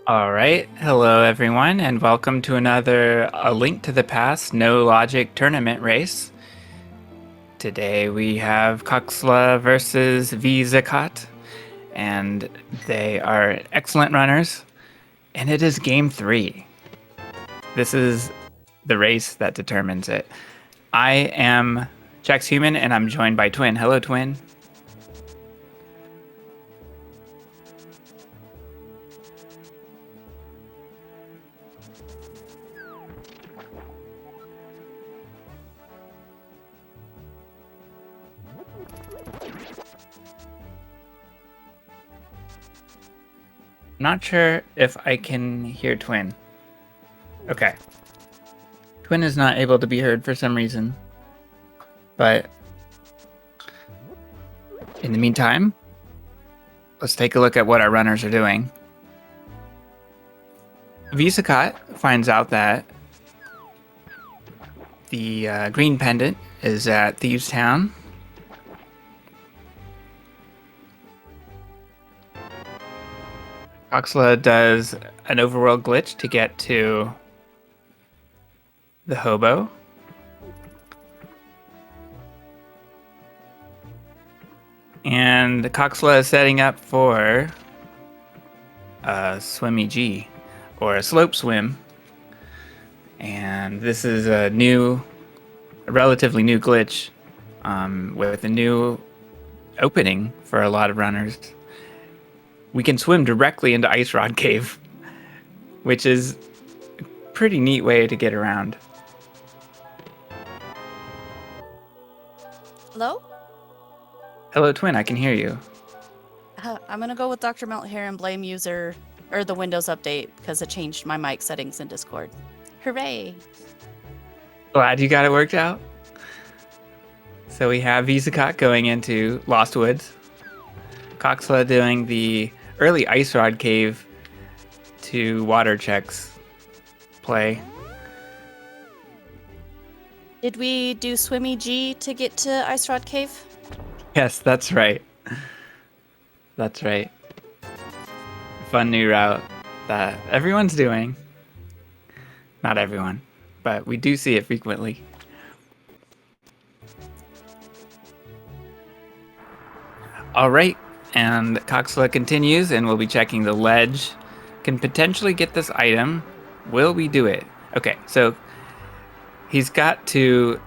All right. Hello, everyone, and welcome to another A Link to the Past No Logic tournament race. Today we have Coxla versus vZakat, and they are excellent runners, and it is game 3. This is the race that determines it. I am Jax Human, and I'm joined by Twin. Hello, Twin. Not sure if I can hear Twin. Okay. Twin is not able to be heard for some reason. But in the meantime, let's take a look at what our runners are doing. vZakat finds out that the green pendant is at Thieves Town. Coxla does an overworld glitch to get to the hobo. And Coxla is setting up for a swimmy G, or a slope swim. And this is a relatively new glitch with a new opening for a lot of runners. We can swim directly into Ice Rod Cave, which is a pretty neat way to get around. Hello? Hello, Twin. I can hear you. I'm gonna go with Dr. Melt here and blame user or the Windows update because it changed my mic settings in Discord. Hooray! Glad you got it worked out. So we have vZakat going into Lost Woods. Coxla doing the early Ice Rod Cave to water checks play. Did we do Swimmy G to get to Ice Rod Cave? Yes, that's right. That's right. Fun new route that everyone's doing. Not everyone, but we do see it frequently. All right, and Coxla continues, and we'll be checking the ledge. Can potentially get this item. Will we do it? Okay, so he's got to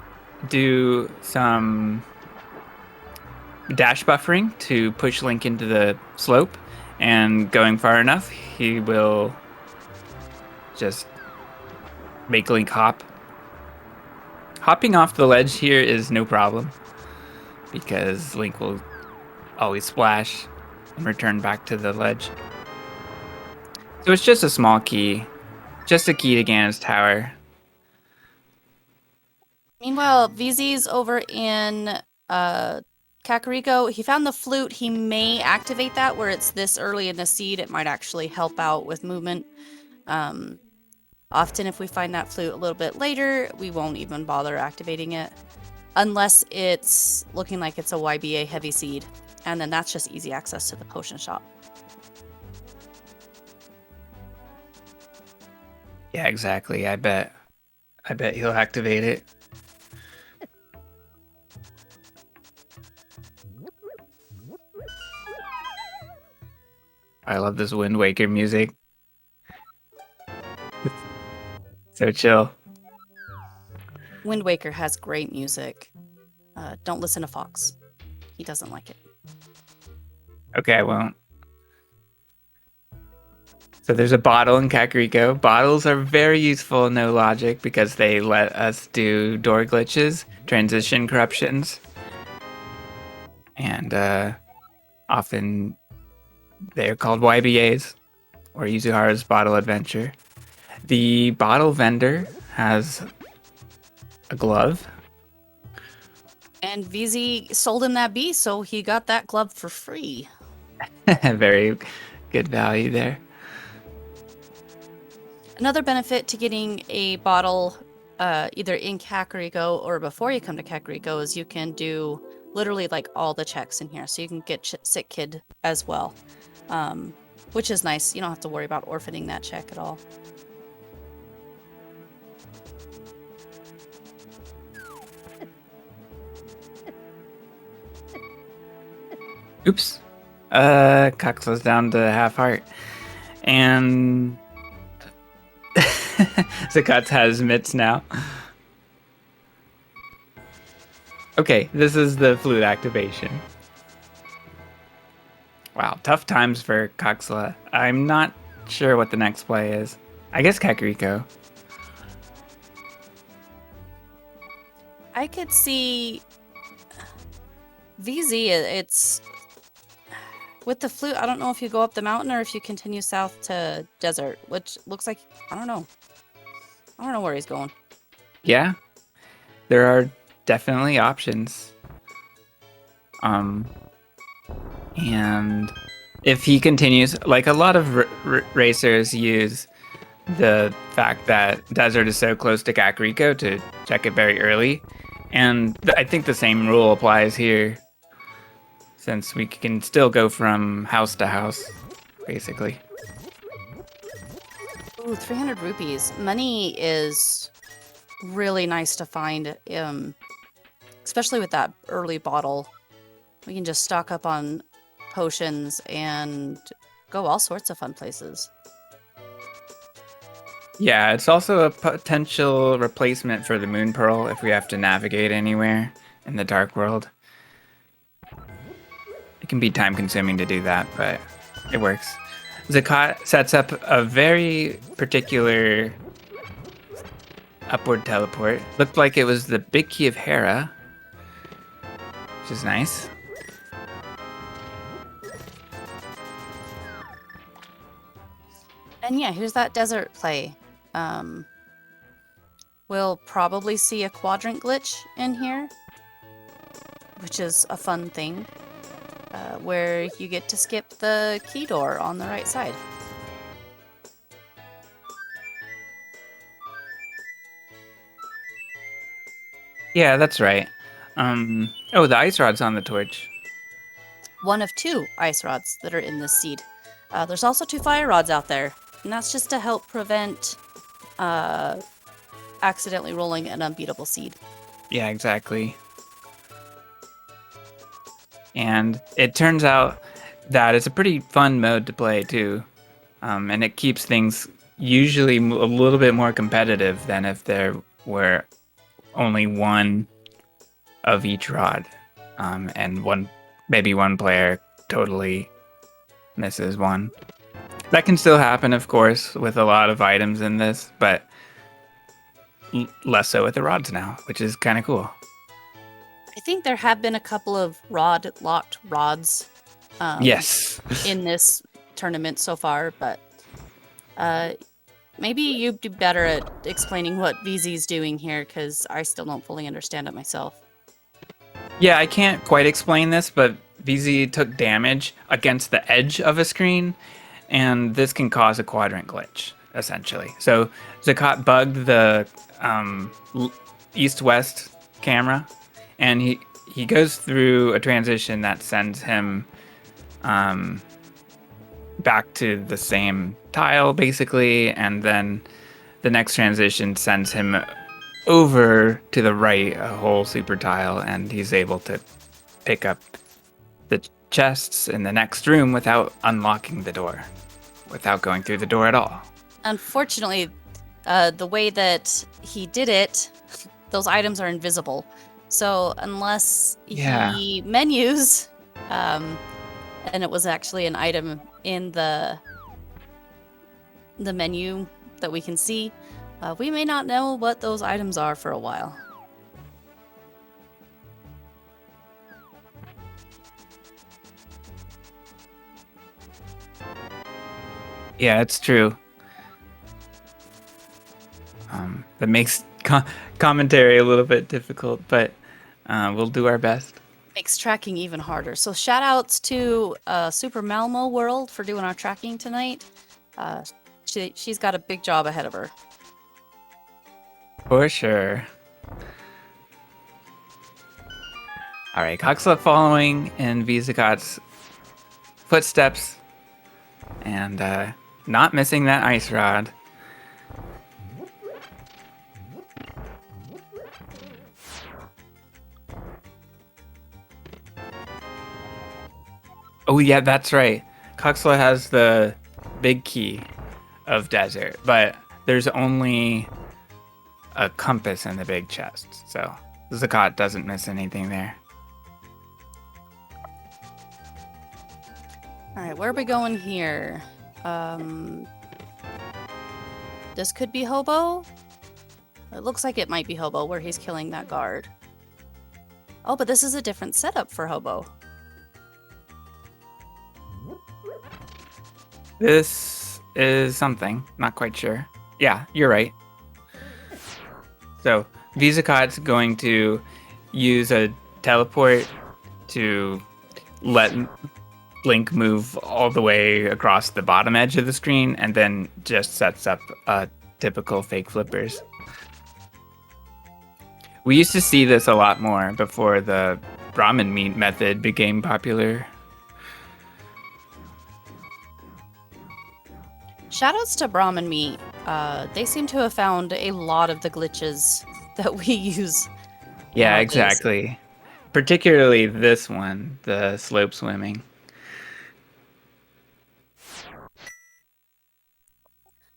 do some dash buffering to push Link into the slope, and going far enough, he will just make Link hop. Hopping off the ledge here is no problem, because Link will always splash and return back to the ledge. So it's just a small key, just a key to Ganon's tower. Meanwhile, VZ's over in Kakariko. He found the flute. He may activate that where it's this early in the seed. It might actually help out with movement. Often if we find that flute a little bit later, we won't even bother activating it. Unless it's looking like it's a YBA heavy seed. And then that's just easy access to the potion shop. Yeah, exactly. I bet he'll activate it. I love this Wind Waker music. So chill. Wind Waker has great music. Don't listen to Fox. He doesn't like it. Okay, I won't. So there's a bottle in Kakariko. Bottles are very useful in No Logic because they let us do door glitches, transition corruptions, and often they're called YBAs, or Yuzuhara's Bottle Adventure. The bottle vendor has a glove. And VZ sold him that bee, so he got that glove for free. Very good value there. Another benefit to getting a bottle either in Kakariko or before you come to Kakariko is you can do literally like all the checks in here. So you can get Sick Kid as well. which is nice. You don't have to worry about orphaning that check at all. Oops. Coxla's down to half heart. And Zakat has mitts now. Okay, this is the flute activation. Wow, tough times for Coxla. I'm not sure what the next play is. I guess Kakariko. I could see VZ. It's with the flute. I don't know if you go up the mountain or if you continue south to desert, which looks like I don't know. I don't know where he's going. Yeah, there are definitely options. And if he continues, like a lot of racers use the fact that desert is so close to Kakariko to check it very early. And I think the same rule applies here, since we can still go from house to house, basically. Ooh, 300 rupees. Money is really nice to find, especially with that early bottle. We can just stock up on potions and go all sorts of fun places. Yeah, it's also a potential replacement for the Moon Pearl if we have to navigate anywhere in the Dark World. It can be time consuming to do that, but it works. Zakat sets up a very particular upward teleport. Looked like it was the Big Key of Hera, which is nice. And yeah, here's that desert play. We'll probably see a quadrant glitch in here, which is a fun thing, where you get to skip the key door on the right side. Yeah, that's right. Oh, the ice rod's on the torch. One of 2 ice rods that are in this seed. There's also 2 fire rods out there, and that's just to help prevent accidentally rolling an unbeatable seed. Yeah, exactly. And it turns out that it's a pretty fun mode to play too, and it keeps things usually a little bit more competitive than if there were only one of each rod, and maybe one player totally misses one. That can still happen, of course, with a lot of items in this, but less so with the rods now, which is kind of cool. I think there have been a couple of locked rods Yes. in this tournament so far, but maybe you'd do better at explaining what VZ's doing here, because I still don't fully understand it myself. Yeah, I can't quite explain this, but VZ took damage against the edge of a screen, and this can cause a quadrant glitch, essentially. So Zakat bugged the east-west camera, and he goes through a transition that sends him back to the same tile, basically, and then the next transition sends him over to the right a whole super tile, and he's able to pick up the chests in the next room without unlocking the door, without going through the door at all. Unfortunately, the way that he did it, those items are invisible. So unless he menus, and it was actually an item in the menu that we can see, we may not know what those items are for a while. Yeah, it's true. That makes commentary a little bit difficult, but we'll do our best. Makes tracking even harder. So shout outs to Super Malmo World for doing our tracking tonight. She's got a big job ahead of her. For sure. All right, Coxla following in vZakat's footsteps. And not missing that ice rod. Oh yeah, that's right. Coxla has the big key of desert, but there's only a compass in the big chest, so vZakat doesn't miss anything there. All right, where are we going here? This could be Hobo. It looks like it might be Hobo where he's killing that guard. Oh, but this is a different setup for Hobo. This is something, not quite sure. Yeah, you're right. So vZakat's going to use a teleport to let Blink move all the way across the bottom edge of the screen, and then just sets up typical fake flippers. We used to see this a lot more before the Brahmin meat method became popular. Shoutouts to Brahmin Meat. They seem to have found a lot of the glitches that we use. Yeah, nowadays. exactly. Particularly this one, the slope swimming.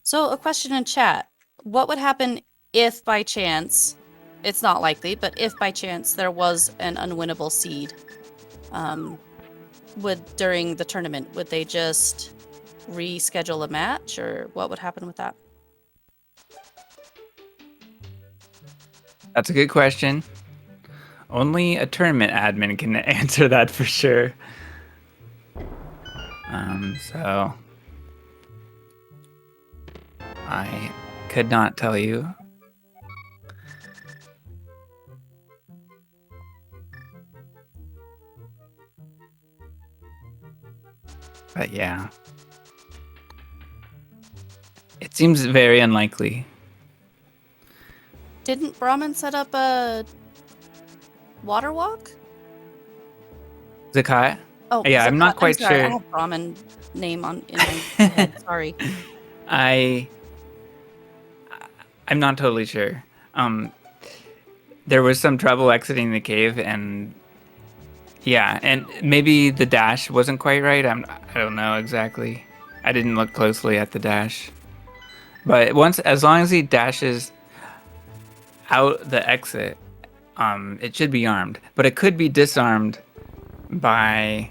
So, a question in chat. What would happen if by chance, it's not likely, but if by chance there was an unwinnable seed during the tournament, would they just reschedule a match, or what would happen with that? That's a good question. Only a tournament admin can answer that for sure. So I could not tell you. But yeah. It seems very unlikely. Didn't Brahmin set up a water walk? Zakai? Oh, Yeah, I'm not quite sorry, I sure. have Brahmin name in my head. Sorry. I'm not totally sure. There was some trouble exiting the cave, and yeah, and maybe the dash wasn't quite right. I don't know exactly. I didn't look closely at the dash. But as long as he dashes out the exit, it should be armed. But it could be disarmed by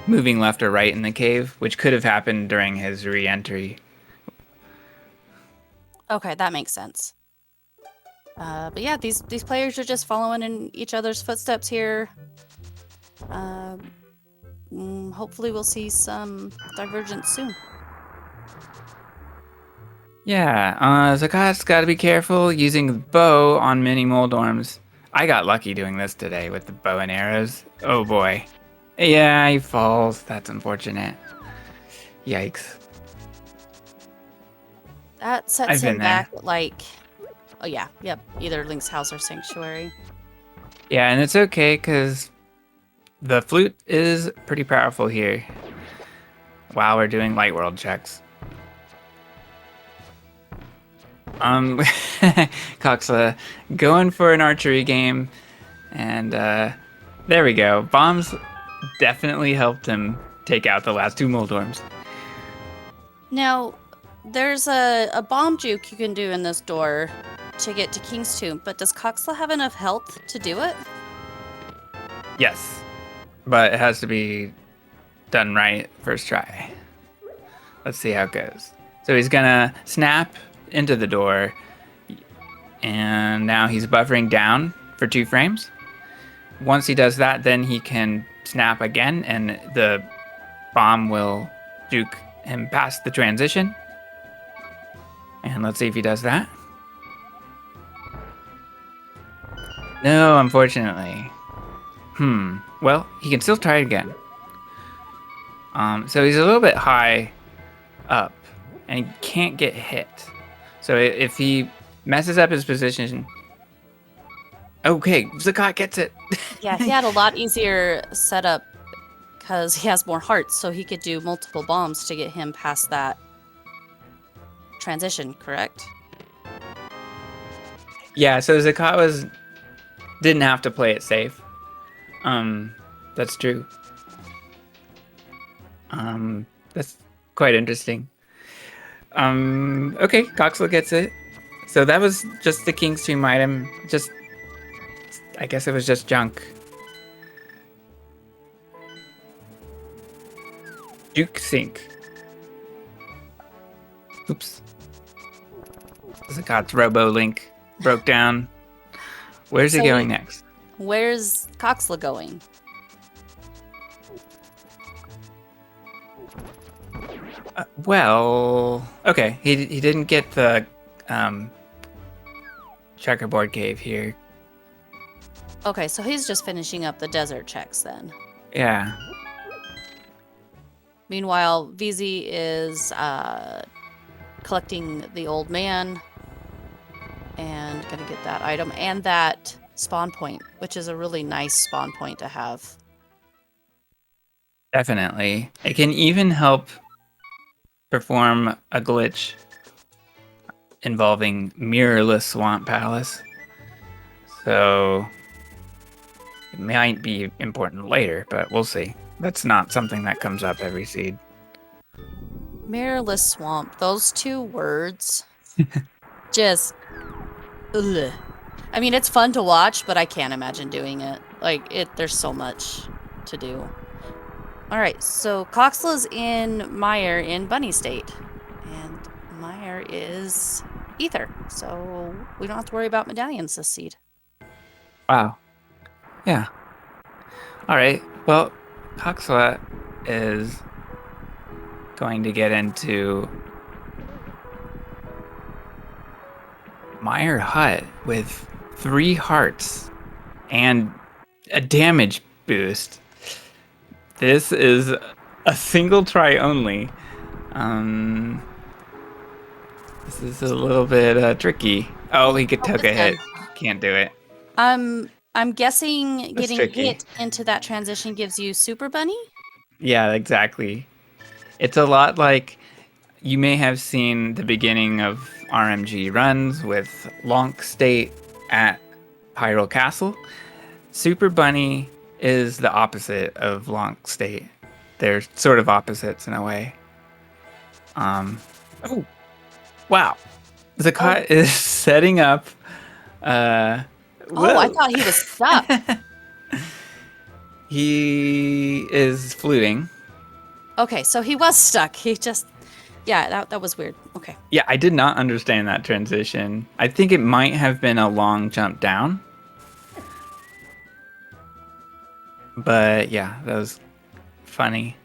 moving left or right in the cave, which could have happened during his re-entry. Okay, that makes sense. But yeah, these players are just following in each other's footsteps here. Hopefully we'll see some divergence soon. Yeah, Zakat's got to be careful using the bow on mini Moldorms. I got lucky doing this today with the bow and arrows. Oh boy. Yeah, he falls. That's unfortunate. Yikes. That sets I've been him there. back at like, oh yeah, yep, either Link's House or Sanctuary. Yeah, and it's okay because the flute is pretty powerful here while we're doing light world checks. Coxla going for an archery game, and there we go. Bombs definitely helped him take out the last two Moldorms. Now, there's a bomb juke you can do in this door to get to King's Tomb, but does Coxla have enough health to do it? Yes, but it has to be done right first try. Let's see how it goes. So he's gonna snap into the door, and now he's buffering down for 2 frames. Once he does that, then he can snap again, and the bomb will juke him past the transition. And let's see if he does that. No, unfortunately. Well, he can still try it again. So he's a little bit high up, and he can't get hit. So if he messes up his position... Okay, Zakat gets it. Yeah, he had a lot easier setup because he has more hearts, so he could do multiple bombs to get him past that transition, correct? Yeah, so Zakat didn't have to play it safe. That's true. That's quite interesting. Okay, Coxla gets it. So that was just the King's Tomb item. I guess it was just junk. Juke Sink. Oops. Zakat's Robo Link broke down. Where's he So going next? Where's Coxla going? Well, okay. He didn't get the checkerboard cave here. Okay, so he's just finishing up the desert checks then. Yeah. Meanwhile, VZ is collecting the old man and gonna get that item and that spawn point, which is a really nice spawn point to have. Definitely. It can even help perform a glitch involving mirrorless Swamp Palace. So it might be important later, but we'll see. That's not something that comes up every seed. Mirrorless swamp. Those two words just ugh. I mean, it's fun to watch, but I can't imagine doing it. There's so much to do. All right, so Coxla's in Meyer in Bunny State, and Meyer is Ether, so we don't have to worry about medallions this seed. Wow. Yeah. All right. Well, Coxla is going to get into Meyer Hut with 3 hearts and a damage boost. This is a single try only. This is a little bit tricky. Oh, he took a hit. Can't do it. I'm guessing That's getting tricky. hit into that transition gives you Super Bunny? Yeah, exactly. It's a lot like you may have seen the beginning of RMG runs with Lonk State at Hyrule Castle. Super Bunny is the opposite of Lonk State. They're sort of opposites in a way. Oh, wow. Zakat is setting up. I Whoa. thought he was stuck. He is fluting. Okay, so he was stuck. Yeah, that was weird. Okay. Yeah, I did not understand that transition. I think it might have been a long jump down. But yeah, that was funny.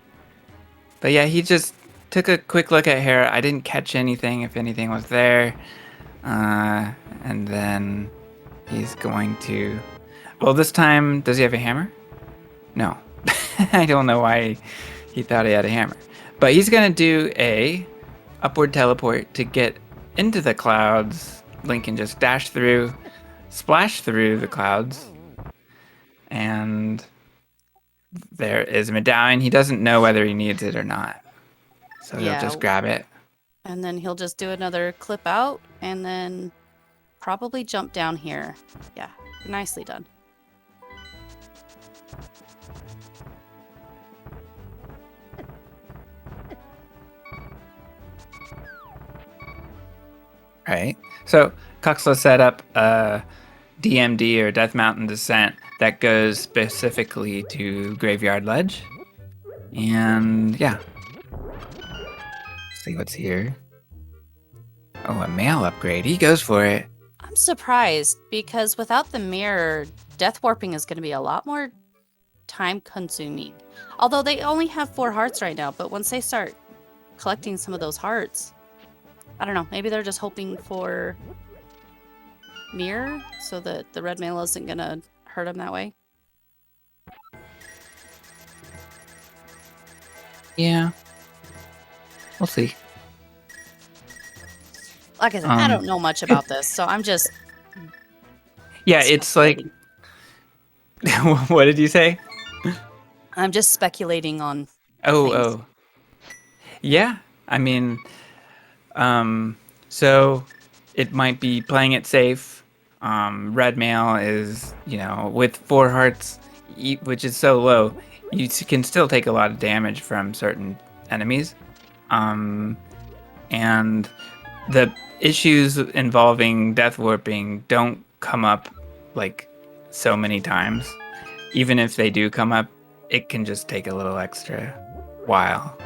But yeah, he just took a quick look at Hera. I didn't catch anything, if anything was there. And then he's going to... Well, this time, does he have a hammer? No. I don't know why he thought he had a hammer. But he's going to do a upward teleport to get into the clouds. Link can just dash through, splash through the clouds. And there is a medallion. He doesn't know whether he needs it or not. So he'll just grab it. And then he'll just do another clip out and then probably jump down here. Yeah, nicely done. Right. So Coxla set up a DMD or Death Mountain Descent that goes specifically to Graveyard Ledge. And yeah. Let's see what's here. Oh, a mail upgrade. He goes for it. I'm surprised because without the mirror, death warping is going to be a lot more time consuming. Although they only have 4 hearts right now, but once they start collecting some of those hearts, I don't know, maybe they're just hoping for mirror so that the red mail isn't going to hurt them that way. Yeah. We'll see. Like I said, I don't know much about this, so I'm just... Yeah, it's like... What did you say? I'm just speculating on Oh, things. oh. Yeah. I mean, so it might be playing it safe. Red mail is, with 4 hearts, which is so low, can still take a lot of damage from certain enemies. And the issues involving death warping don't come up like so many times. Even if they do come up, it can just take a little extra while.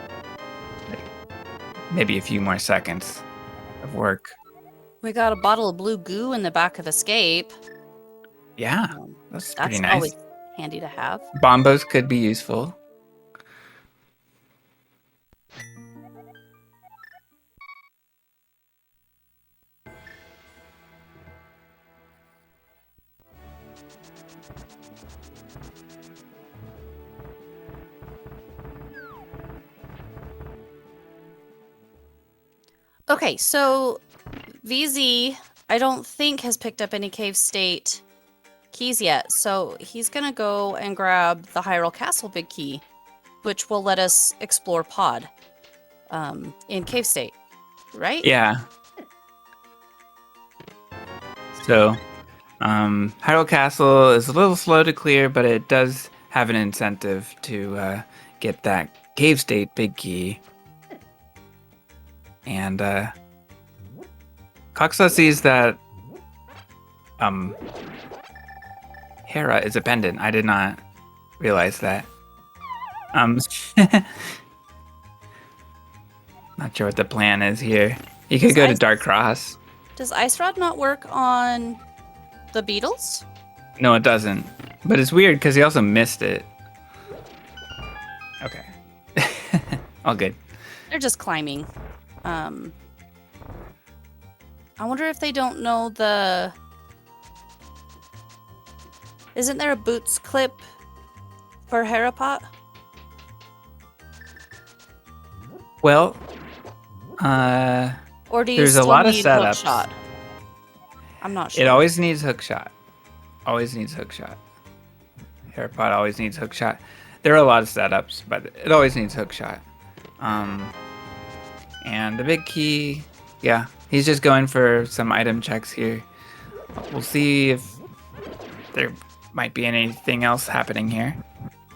Like maybe a few more seconds of work. We got a bottle of blue goo in the back of Escape. Yeah, that's pretty That's nice. always handy to have. Bombos could be useful. Okay, so VZ, I don't think has picked up any cave state keys yet, so he's gonna go and grab the Hyrule Castle big key, which will let us explore Pod in cave state, right? Yeah. So, Hyrule Castle is a little slow to clear, but it does have an incentive to get that cave state big key. And Coxla sees that Hera is a pendant. I did not realize that. Not sure what the plan is here. You could go to Dark Cross. Does Ice Rod not work on the beetles? No, it doesn't. But it's weird because he also missed it. Okay. All good. They're just climbing. I wonder if they don't know the... Isn't there a boots clip for Harapot? Well, Or do you there's a still lot of need setups. hookshot? I'm not sure. It always needs hookshot. Always needs hookshot. Harapot always needs hookshot. There are a lot of setups, but it always needs hookshot. And the big key, yeah, he's just going for some item checks here. We'll see if there might be anything else happening here.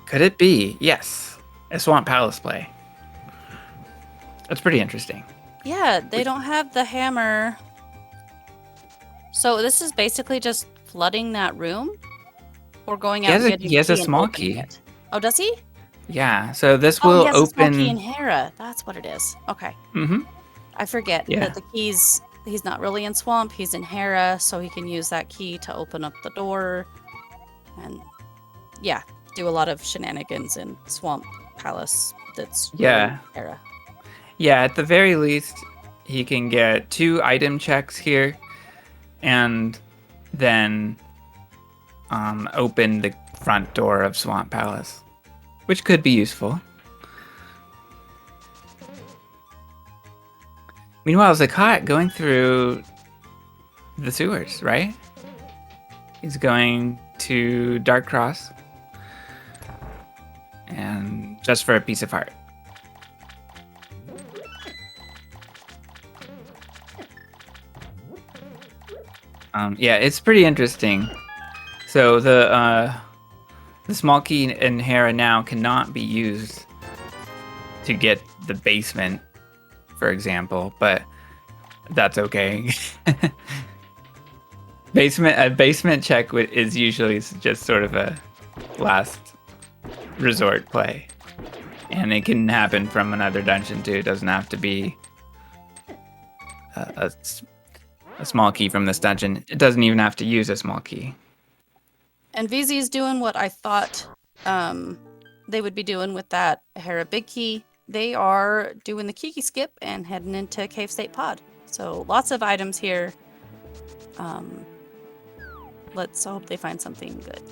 Could it be? Yes, a Swamp Palace play. That's pretty interesting. Yeah, they don't have the hammer. So this is basically just flooding that room? Or going out and getting He has a key and small opening key. it? Oh, does he? Yeah, so this Oh, will he has a small key in open. Hera. That's what it is. Okay. Mm-hmm. I forget Yeah. that the keys... He's not really in Swamp. He's in Hera, so he can use that key to open up the door. And, yeah, do a lot of shenanigans in Swamp Palace that's Yeah. really Hera. Yeah, at the very least, he can get 2 item checks here, and then open the front door of Swamp Palace, which could be useful. Meanwhile, Zakat going through the sewers, right? He's going to Dark Cross, and just for a piece of heart. Yeah, it's pretty interesting. So the small key in Hera now cannot be used to get the basement, for example, but that's okay. A basement check is usually just sort of a last resort play, and it can happen from another dungeon too. It doesn't have to be a small key from this dungeon. It doesn't even have to use a small key. And VZ is doing what I thought they would be doing with that Hera big key. They are doing the Kiki skip and heading into Cave State Pod. So lots of items here. Let's hope they find something good.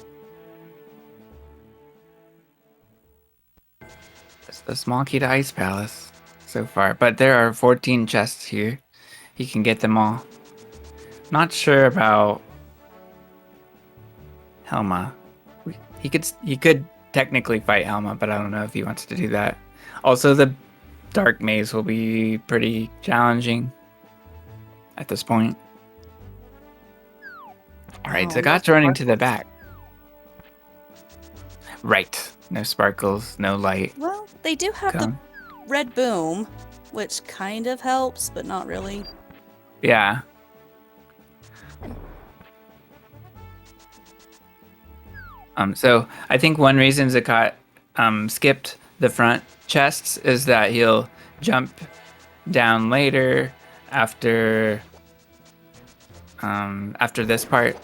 It's the small key to Ice Palace so far, but there are 14 chests here. He can get them all. Not sure about Helma. He could technically fight Helma, but I don't know if he wants to do that. Also, the dark maze will be pretty challenging at this point. All right, Oh, no Zakat's running to the sparkles. back. Right. No sparkles, no light. Well, they do have the red boom, which kind of helps, but not really. Yeah. So I think one reason Zakat skipped the front chests is that he'll jump down later after this part.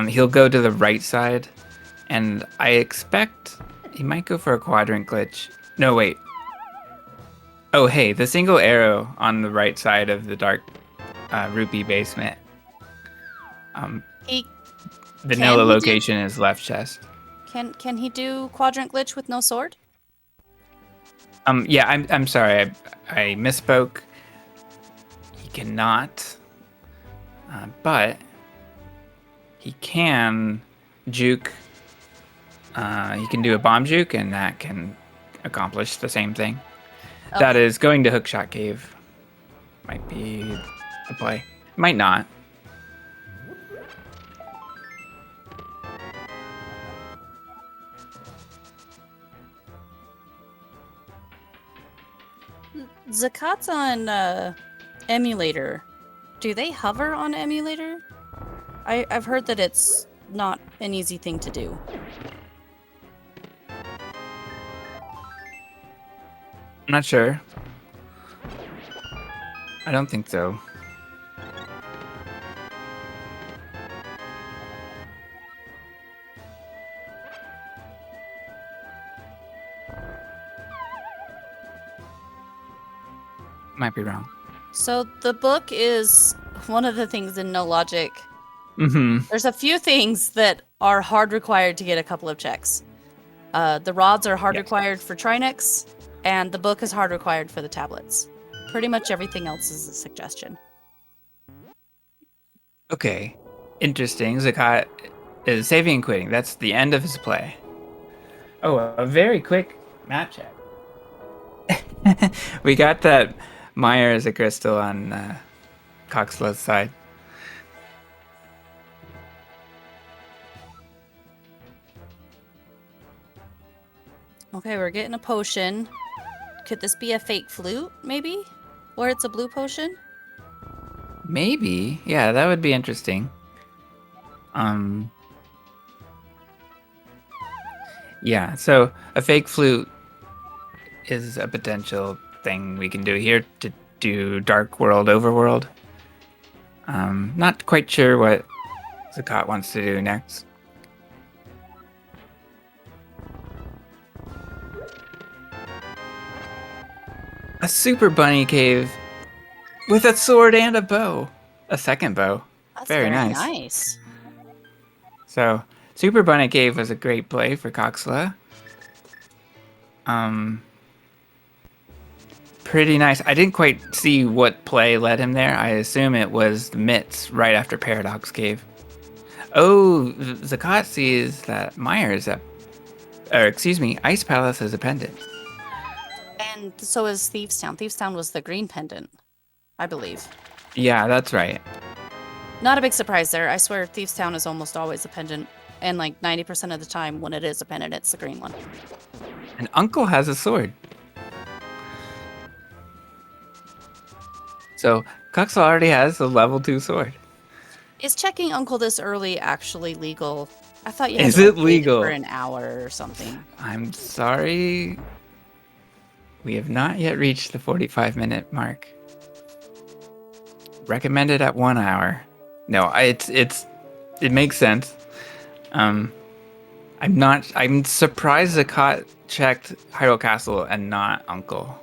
He'll go to the right side, and I expect he might go for a quadrant glitch. No, wait. Oh, hey, the single arrow on the right side of the dark rupee basement. He Vanilla Can he do location is left chest. can he do quadrant glitch with no sword? Yeah, I'm sorry, I misspoke. He cannot, but he can juke. He can do a bomb juke, and that can accomplish the same thing. That Okay. is going to Hookshot Cave. Might be the play. Might not. Zakat's on emulator. Do they hover on emulator? I've heard that it's not an easy thing to do. I'm not sure. I don't think so. Might be wrong. So the book is one of the things in no logic. Mm-hmm. There's a few things that are hard required to get a couple of checks. The rods are hard Yes. required for Trinex, and the book is hard required for the tablets. Pretty much everything else is a suggestion. Okay. Interesting. Zakat is saving and quitting. That's the end of his play. Oh, a very quick map check. We got that Meyer as a crystal on Coxla's side. Okay, we're getting a potion. Could this be a fake flute, maybe? Or it's a blue potion? Maybe. Yeah, that would be interesting. Yeah, so a fake flute is a potential thing we can do here to do Dark World Overworld. Not quite sure what Zakat wants to do next. A super bunny cave with a sword and a bow. A second bow. That's Very very nice. nice. So, Super Bunny Cave was a great play for Coxla. Pretty nice. I didn't quite see what play led him there. I assume it was the Mitts right after Paradox Cave. Oh, Zakat sees that Myers Ice Palace has a pendant. And so is Thieves Town. Thieves Town was the green pendant, I believe. Yeah, that's right. Not a big surprise there. I swear Thieves Town is almost always a pendant. And like 90% of the time when it is a pendant, it's the green one. And Uncle has a sword. So Coxla already has a level 2 sword. Is checking Uncle this early actually legal? I thought you had Is to it wait legal? for an hour or something. I'm sorry. We have not yet reached the 45-minute mark. Recommended at 1 hour. No, it makes sense. I'm surprised Zakat checked Hyrule Castle and not Uncle.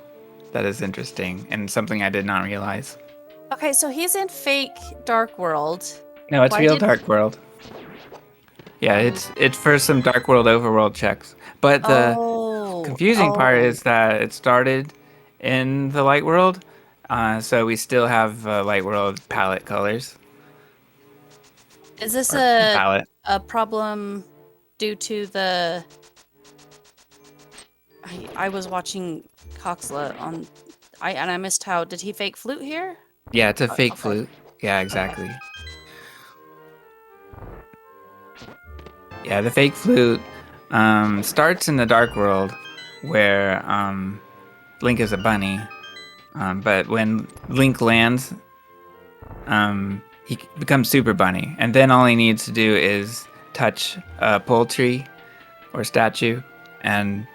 That is interesting and something I did not realize. Okay, so he's in fake Dark World. No, it's Why real did- Dark World. Yeah, it's for some Dark World overworld checks. But the confusing part is that it started in the Light World, so we still have Light World palette colors. Is this Or a palette. problem due to the I was watching Coxla on, and I missed how, did he fake flute here? Yeah, it's a fake Okay. flute. Yeah, Okay. exactly. Yeah, the fake flute starts in the Dark World, where Link is a bunny. But when Link lands, he becomes Super Bunny, and then all he needs to do is touch a poultry or statue, and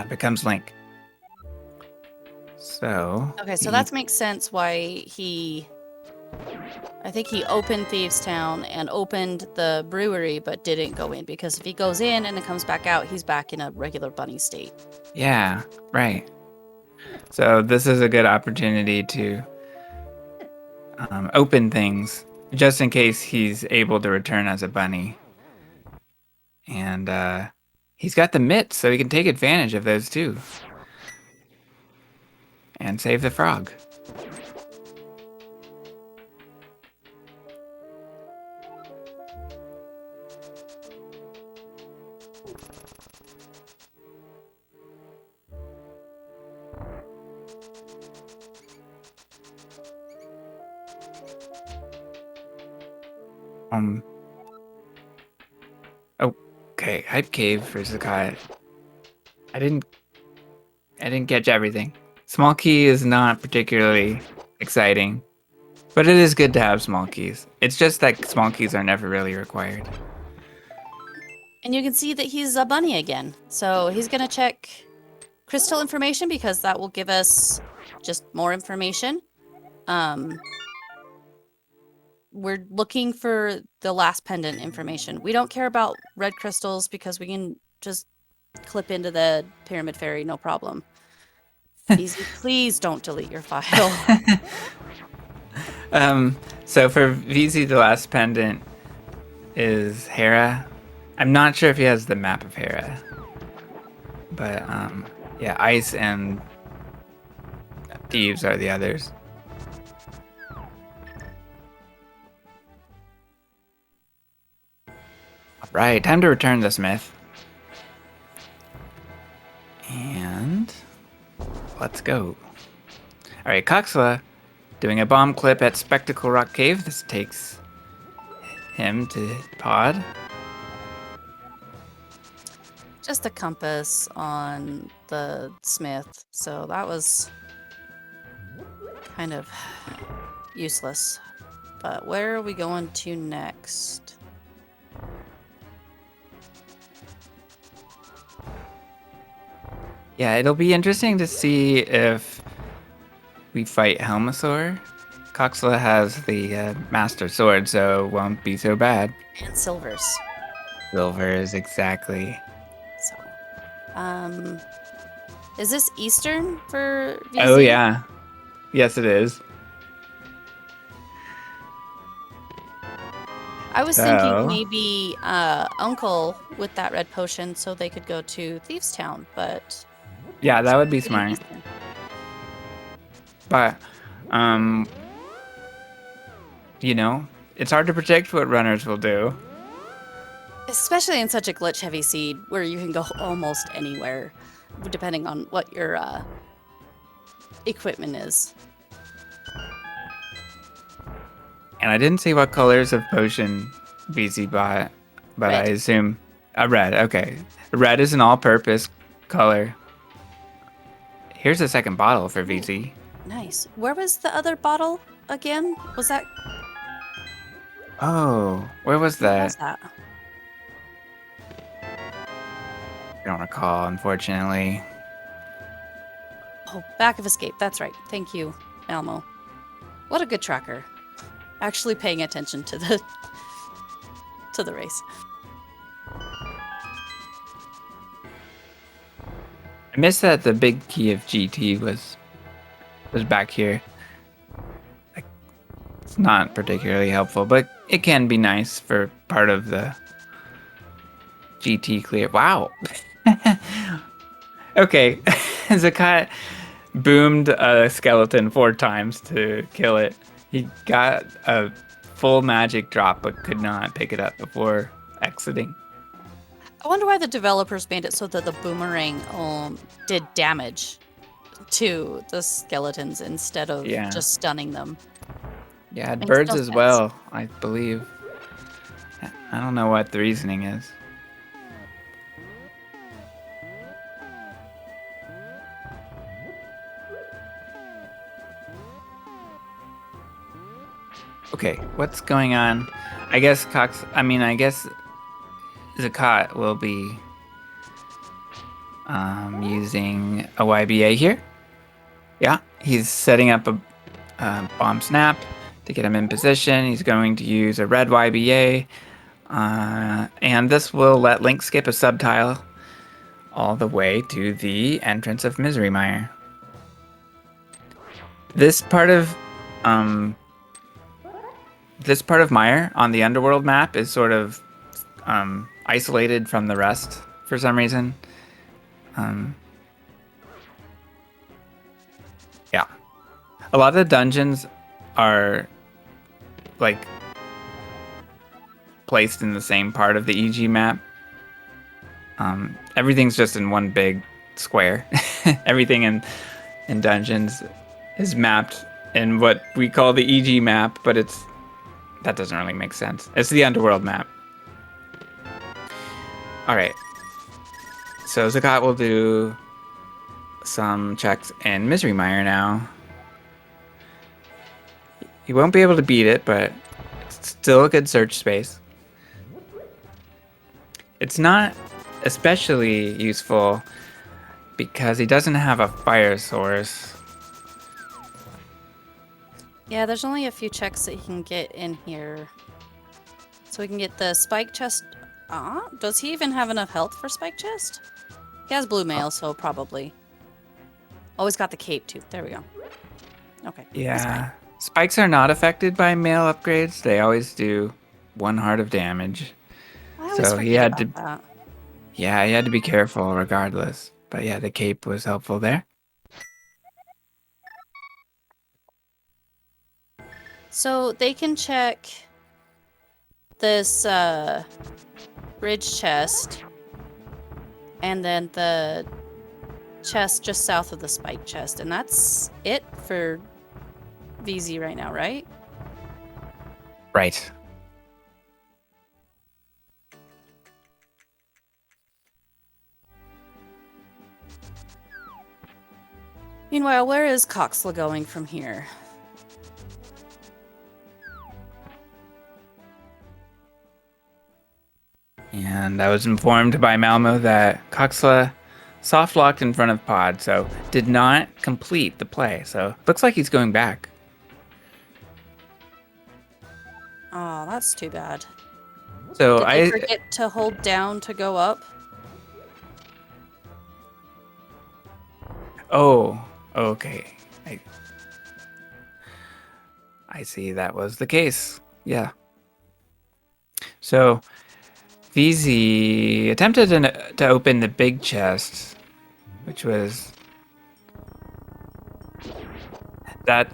becomes Link. So Okay, so he, that makes sense why I think he opened Thieves Town and opened the brewery, but didn't go in, because if he goes in and then comes back out, he's back in a regular bunny state. yeah, right. So this is a good opportunity to open things just in case he's able to return as a bunny. And he's got the mitts, so he can take advantage of those too. And save the frog. Um. Okay, hype cave for vZakat. I didn't catch everything. Small key is not particularly exciting, but it is good to have small keys. It's just that small keys are never really required. And you can see that he's a bunny again. So he's going to check crystal information, because that will give us just more information. We're looking for the last pendant information. We don't care about red crystals because we can just clip into the Pyramid Fairy, no problem. Easy, please don't delete your file. So for VZ, the last pendant is Hera. I'm not sure if he has the map of Hera, but yeah, Ice and Thieves are the others. All right, time to return the Smith. And let's go. All right, Coxla doing a bomb clip at Spectacle Rock Cave. This takes him to Pod. Just a compass on the Smith, so that was kind of useless. But where are we going to next? Yeah, it'll be interesting to see if we fight Helmasaur. Coxla has the Master Sword, so it won't be so bad. And silvers. Silvers, exactly. So, is this Eastern for VZ? Oh, yeah. Yes, it is. I was thinking maybe Uncle with that red potion so they could go to Thieves Town, but... Yeah, that would be smart. But, you know, it's hard to predict what runners will do. Especially in such a glitch-heavy seed where you can go almost anywhere, depending on what your equipment is. And I didn't see what colors of potion VZ bought, but Red. I assume a red. Okay. Red is an all-purpose color. Here's a second bottle for VZ. Nice. Where was the other bottle again? Was that... Oh, where was What that? was that? I don't recall, unfortunately. Oh, Back of Escape. That's right. Thank you, Malmo. What a good tracker. Actually paying attention to the race. I missed that the big key of GT was back here. Like, it's not particularly helpful, but it can be nice for part of the GT clear. Wow. Okay, vZakat boomed a skeleton 4 times to kill it. He got a full magic drop, but could not pick it up before exiting. I wonder why the developers made it so that the boomerang did damage to the skeletons instead of Yeah. just stunning them. Yeah, Makes birds no as sense. well, I believe. I don't know what the reasoning is. Okay, what's going on? I guess I guess Zakat will be using a YBA here. Yeah, he's setting up a bomb snap to get him in position. He's going to use a red YBA. And this will let Link skip a subtile all the way to the entrance of Misery Mire. This part of Mire on the Underworld map is sort of isolated from the rest for some reason. Yeah. A lot of the dungeons are like placed in the same part of the EG map. Everything's just in one big square. Everything in dungeons is mapped in what we call the EG map, but that doesn't really make sense. It's the Underworld map. All right. So Zakat will do some checks in Misery Mire now. He won't be able to beat it, but it's still a good search space. It's not especially useful because he doesn't have a fire source. Yeah, there's only a few checks that he can get in here. So we can get the spike chest. Does he even have enough health for spike chest? He has blue mail, so probably. Oh, he's got the cape too. There we go. Okay. Yeah. Spikes are not affected by mail upgrades. They always do 1 heart of damage. I always So he forget had about to that. Yeah, he had to be careful regardless. But yeah, the cape was helpful there. So they can check this bridge chest and then the chest just south of the spike chest, and that's it for VZ right now, right? Right. Meanwhile, where is Coxla going from here? And I was informed by Malmo that Coxla soft locked in front of Pod, so did not complete the play. So looks like he's going back. Oh, that's too bad. So Did they forget to hold down to go up? Oh, okay. I see that was the case. Yeah. So VZ attempted to open the big chest, which was that.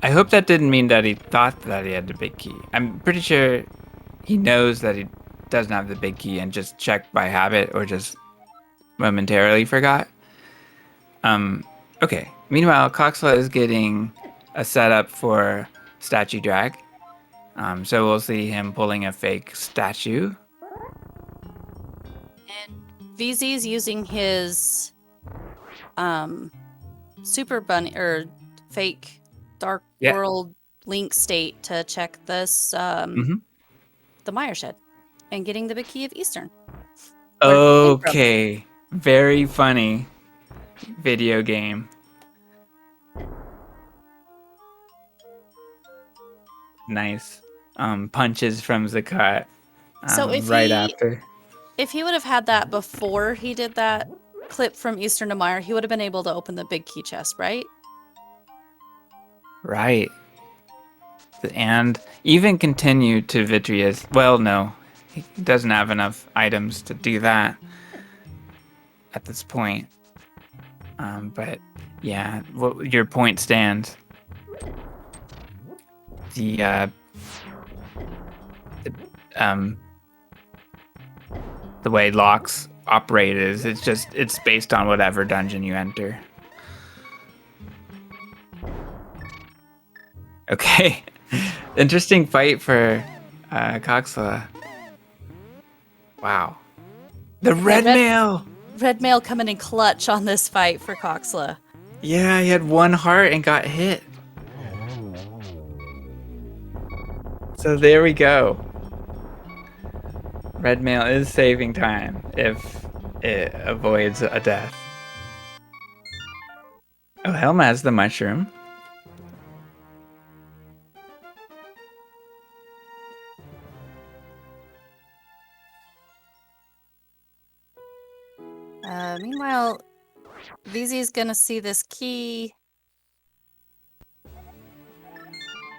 I hope that didn't mean that he thought that he had the big key. I'm pretty sure he knows that he doesn't have the big key and just checked by habit or just momentarily forgot. Okay. Meanwhile, Coxla is getting a setup for statue drag. So we'll see him pulling a fake statue. And VZ's using his super bunny or fake dark world link state to check this the Mire Shed and getting the big key of Eastern. Okay. Very funny video game. Nice. Punches from Zakat. So after. If he would have had that before he did that clip from Eastern to Mire, he would have been able to open the big key chest, right? Right. And even continue to Vitreous. Well, no. He doesn't have enough items to do that at this point. But yeah, your point stands. The the way locks operate is it's based on whatever dungeon you enter. Okay. Interesting fight for Coxla. Wow. The red mail! Red mail coming in clutch on this fight for Coxla. Yeah, he had 1 heart and got hit. So there we go. Red mail is saving time if it avoids a death. Oh, Helma has the mushroom. Meanwhile, VZ's gonna see this key.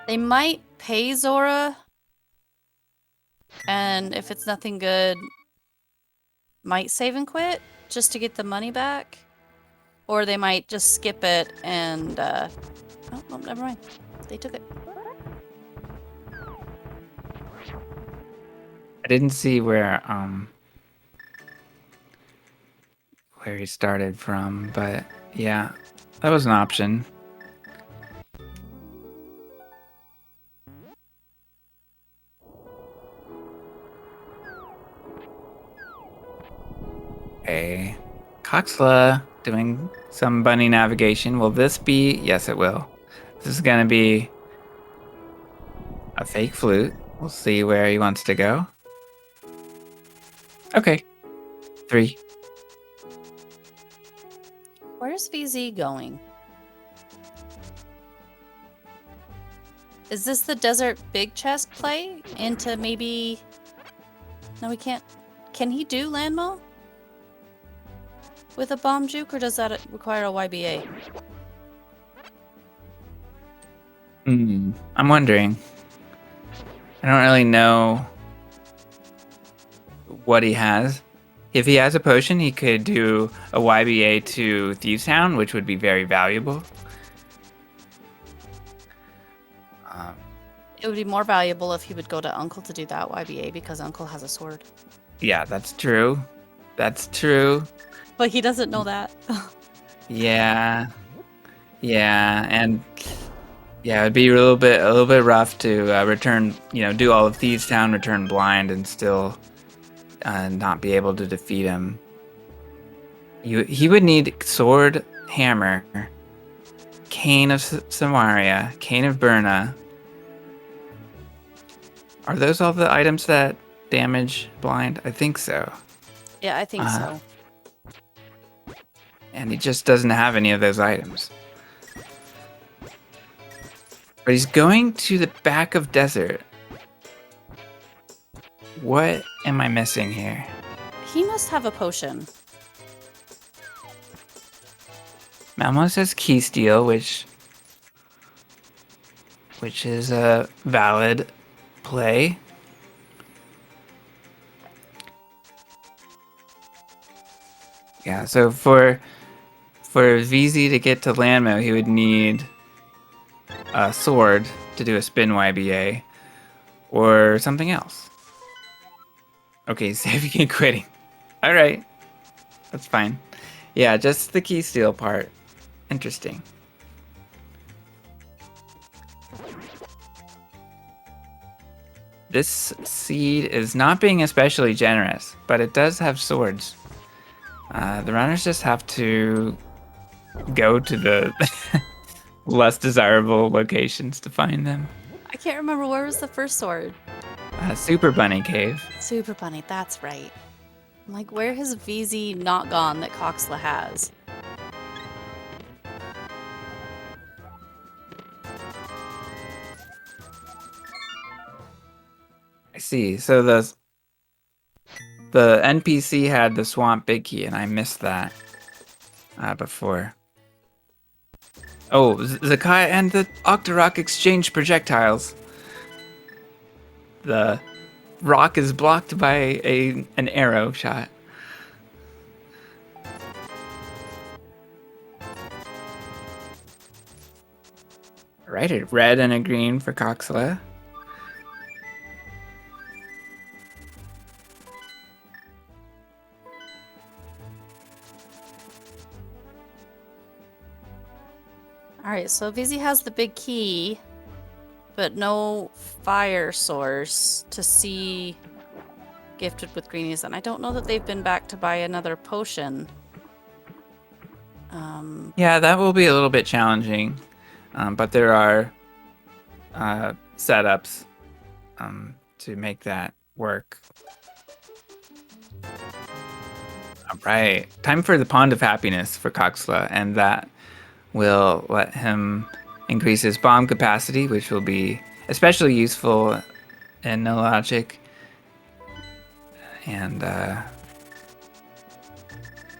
They might pay Zora, and if it's nothing good, might save and quit just to get the money back. Or they might just skip it and, oh, no, never mind. They took it. I didn't see where he started from, but yeah, that was an option. Okay, Coxla doing some bunny navigation. Will this be? Yes, it will. This is gonna be a fake flute. We'll see where he wants to go. Okay, 3. Where's VZ going? Is this the desert big chest play into maybe... No, we can't. Can he do landmo? With a bomb juke, or does that require a YBA? I'm wondering. I don't really know what he has. If he has a potion, he could do a YBA to Thieves Town, which would be very valuable. It would be more valuable if he would go to Uncle to do that YBA because Uncle has a sword. Yeah, that's true. That's true. But he doesn't know that. Yeah. Yeah, and yeah, it'd be a little bit rough to return, do all of Thieves Town, return blind, and still not be able to defeat him. He would need sword, hammer, cane of Samaria, cane of Burna. Are those all the items that damage blind? I think so. Yeah, I think so. And he just doesn't have any of those items. But he's going to the back of desert. What am I missing here? He must have a potion. Malmo says key steal, which is a valid play. Yeah, so for VZ to get to Landmo, he would need a sword to do a spin YBA or something else. Okay, saving and quitting. All right, that's fine. Yeah, just the key steal part. Interesting. This seed is not being especially generous, but it does have swords. The runners just have to go to the less desirable locations to find them. I can't remember, where was the first sword? Super Bunny Cave. Super Bunny, that's right. I'm like, where has VZ not gone that Coxla has? I see. So the NPC had the Swamp Big Key, and I missed that before. Oh, Zakat and the Octorok exchange projectiles. The rock is blocked by an arrow shot. Right, a red and a green for Coxla. Alright, so VZ has the big key, but no fire source to see gifted with greenies, and I don't know that they've been back to buy another potion. Yeah, that will be a little bit challenging, but there are setups to make that work. All right, time for the Pond of Happiness for Coxla, and that will let him increase his bomb capacity, which will be especially useful in no logic. And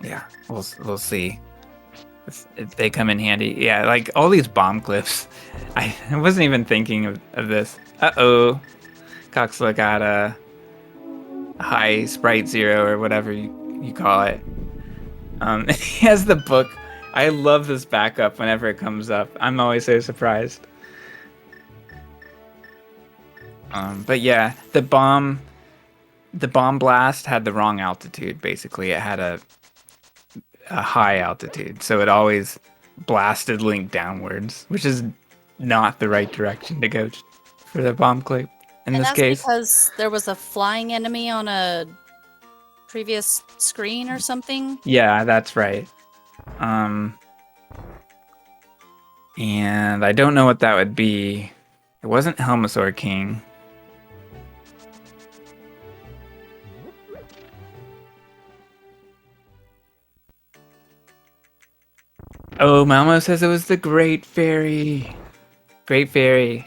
yeah, we'll see if they come in handy. Yeah, like all these bomb clips. I wasn't even thinking of this. Uh-oh. Coxla got a high sprite 0 or whatever you call it. He has the book. I love this backup whenever it comes up. I'm always so surprised. But yeah, the bomb blast had the wrong altitude, basically. It had a high altitude, so it always blasted Link downwards, which is not the right direction to go for the bomb clip in and this that's case. because there was a flying enemy on a previous screen or something? Yeah, that's right. And I don't know what that would be. It wasn't Helmasaur King. Oh, Malmo says it was the Great Fairy. Great Fairy.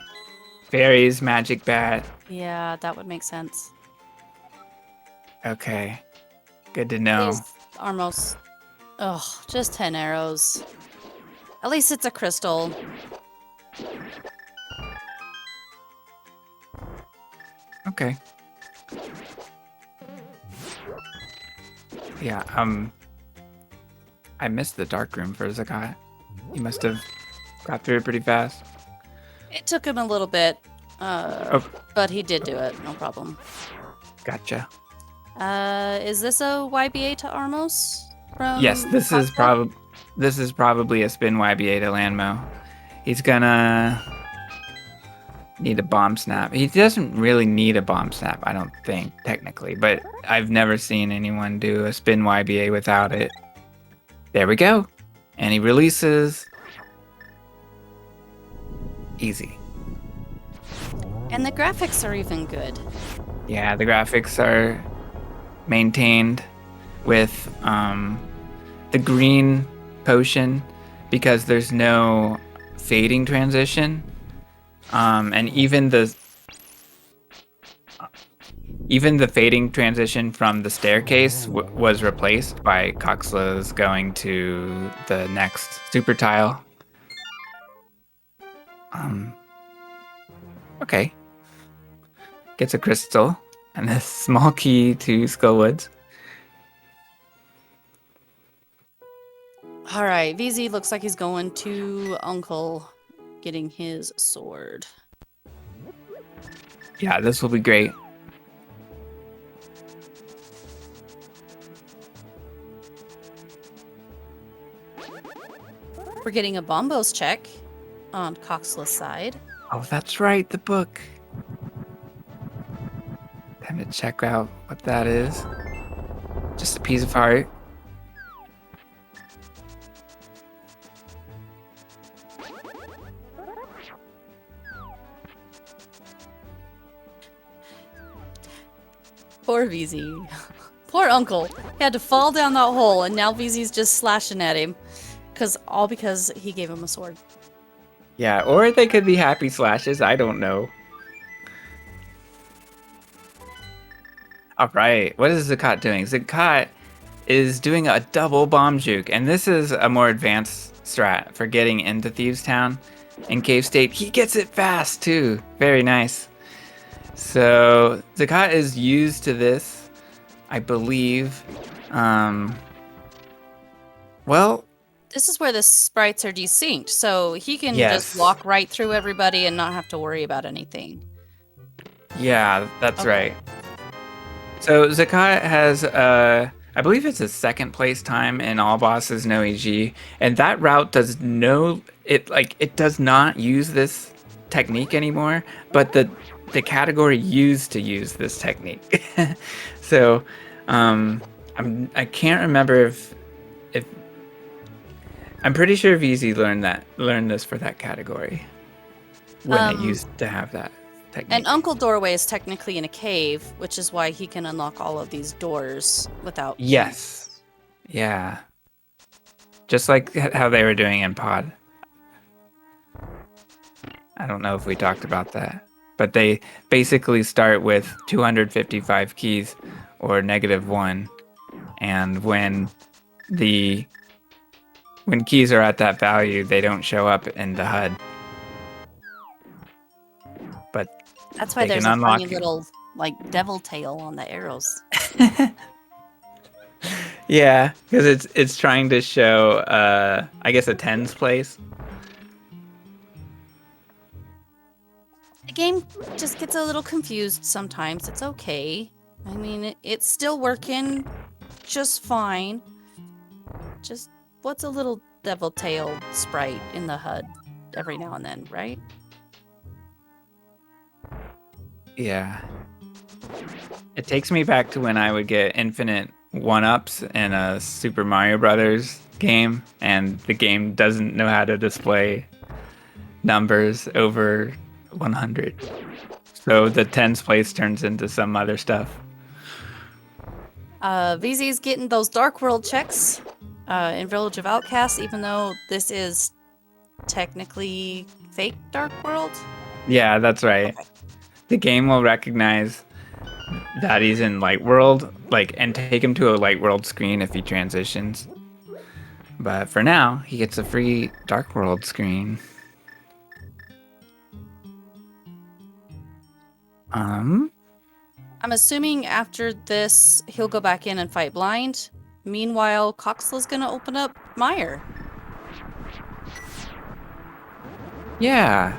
Fairy's magic bat. Yeah, that would make sense. Okay. Good to know. Please, Armos. Ugh, just 10 arrows. At least it's a crystal. Okay. Yeah, I missed the dark room for Zakat. He must have got through it pretty fast. It took him a little bit, but he did do it, no problem. Gotcha. Is this a YBA to Armos? Yes, this is probably a spin YBA to Landmo. He's gonna need a bomb snap. He doesn't really need a bomb snap, I don't think, technically, but I've never seen anyone do a spin YBA without it. There we go. And he releases. Easy. And the graphics are even good. Yeah, the graphics are maintained with the green potion because there's no fading transition. And even the fading transition from the staircase was replaced by Coxla's going to the next super tile. Okay. Gets a crystal and a small key to Skullwoods. Alright, VZ looks like he's going to Uncle getting his sword. Yeah, this will be great. We're getting a Bombos check on Coxla's side. Oh, that's right, the book. Time to check out what that is. Just a piece of art. Poor VZ. Poor Uncle. He had to fall down that hole, and now VZ's just slashing at him. All because he gave him a sword. Yeah, or they could be happy slashes. I don't know. All right, what is Zakat doing? Zakat is doing a double bomb juke, and this is a more advanced strat for getting into Thieves Town in Cave State. He gets it fast too. Very nice. So Zakat is used to this, I believe. Well, this is where the sprites are desynced, so he can yes. just walk right through everybody and not have to worry about anything. Yeah, that's right. So Zakat has a I believe it's a second place time in all bosses no EG, and that route does no it does not use this technique anymore, but the category used to use this technique. So I can't remember if I'm pretty sure VZ learned this for that category when it Um, used to have that and technique. Uncle Doorway is technically in a cave, which is why he can unlock all of these doors without Yes. keys. Yeah. Just like how they were doing in Pod. I don't know if we talked about that, but they basically start with 255 keys or -1, and the when keys are at that value, they don't show up in the HUD, but That's why they can there's a funny unlock it. little like devil tail on the arrows. Yeah, because it's trying to show I guess a tens place. The game just gets a little confused sometimes. It's okay. I mean, it's still working just fine. Just what's a little devil tail sprite in the HUD every now and then, right? Yeah. It takes me back to when I would get infinite one-ups in a Super Mario Brothers game, and the game doesn't know how to display numbers over 100. So the tens place turns into some other stuff. VZ's getting those Dark World checks in Village of Outcasts, even though this is technically fake Dark World. Yeah, that's right. Okay. The game will recognize that he's in Light World, and take him to a Light World screen if he transitions. But for now, he gets a free Dark World screen. I'm assuming after this, he'll go back in and fight Blind. Meanwhile, Coxla's gonna open up Meyer. Yeah.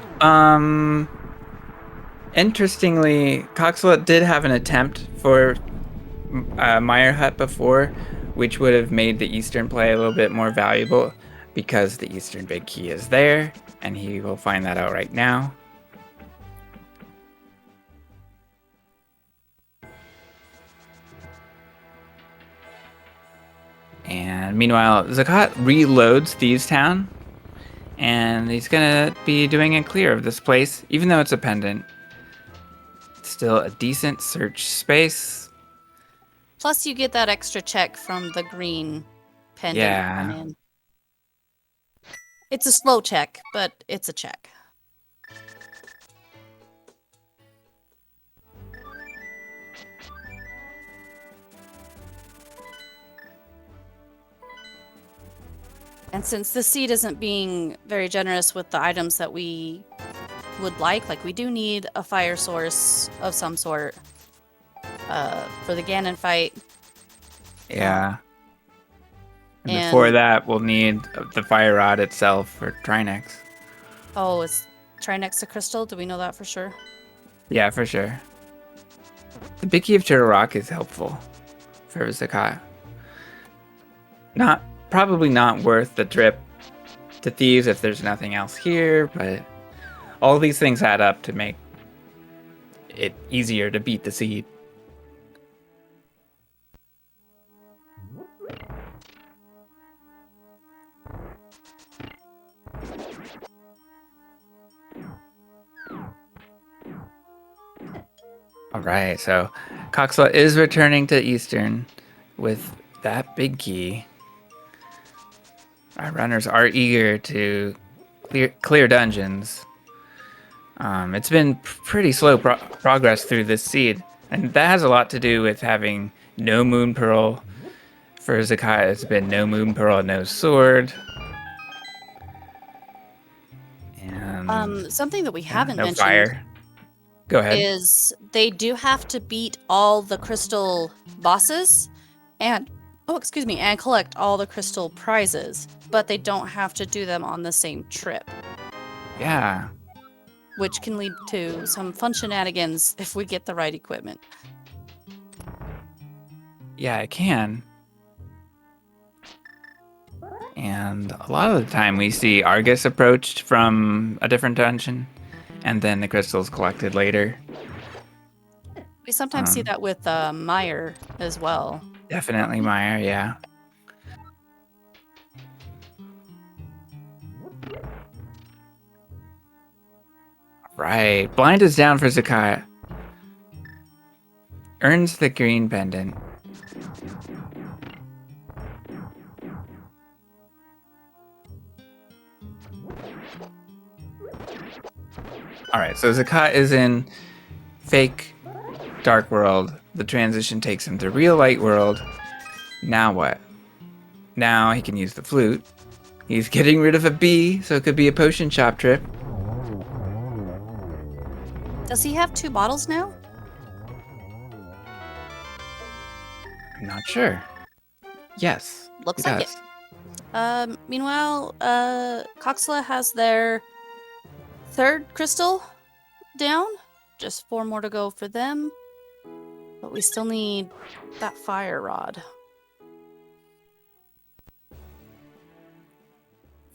Interestingly, Coxla did have an attempt for Meyer Hut before, which would have made the Eastern play a little bit more valuable because the Eastern big key is there, and he will find that out right now. And meanwhile, Zakat reloads Thieves Town, and he's gonna be doing a clear of this place, even though it's a pendant. It's still a decent search space. Plus, you get that extra check from the green pendant Yeah. come in. It's a slow check, but it's a check. And since the seed isn't being very generous with the items that we would like we do need a fire source of some sort for the Ganon fight. Yeah. And And before that, we'll need the fire rod itself for Trinex. oh, it's Trinex to Crystal? Do we know that for sure? Yeah, for sure. The big key of Turtle Rock is helpful for Zakat. Probably not worth the trip to Thieves if there's nothing else here, but all these things add up to make it easier to beat the seed. All right, so Coxla is returning to Eastern with that big key. Our runners are eager to clear dungeons. It's been pretty slow progress through this seed, and that has a lot to do with having no Moon Pearl. For Zakai, it's been no Moon Pearl, no sword. And Something that we yeah, haven't no mentioned fire. Go ahead. is they do have to beat all the crystal bosses and and collect all the crystal prizes, but they don't have to do them on the same trip, Yeah. which can lead to some fun shenanigans if we get the right equipment. Yeah, it can. And a lot of the time we see Argus approached from a different dungeon, and then the crystals collected later. We sometimes see that with Meyer as well. Definitely Meyer, yeah. Right. Blind is down for Zakat. Earns the green pendant. Alright, so Zakat is in fake dark world. The transition takes him to real light world. Now what? Now he can use the flute. He's getting rid of a bee, so it could be a potion shop trip. Does he have 2 bottles now? I'm not sure. Yes. Looks he like does. it. Meanwhile, Coxla has their 3rd crystal down. Just 4 more to go for them. But we still need that fire rod.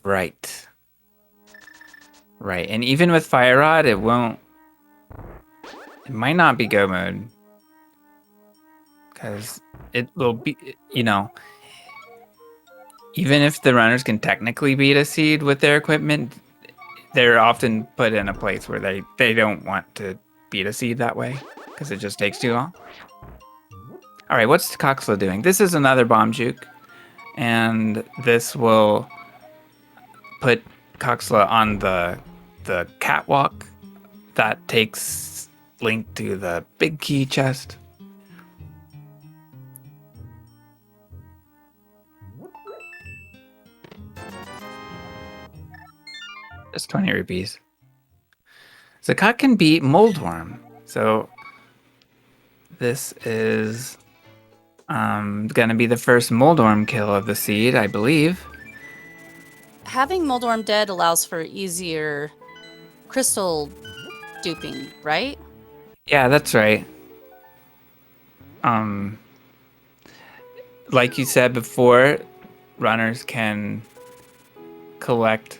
Right. Right. And even with fire rod, it might not be go mode. Because it will be, even if the runners can technically beat a seed with their equipment, they're often put in a place where they don't want to beat a seed that way because it just takes too long. All right, what's Coxla doing? This is another bomb juke, and this will put Coxla on the catwalk that takes Link to the big key chest. Just 20 rupees. Zakat can beat Moldworm. So this is going to be the first Moldworm kill of the seed, I believe. Having Moldworm dead allows for easier crystal duping, right? Yeah, that's right. Like you said before, runners can collect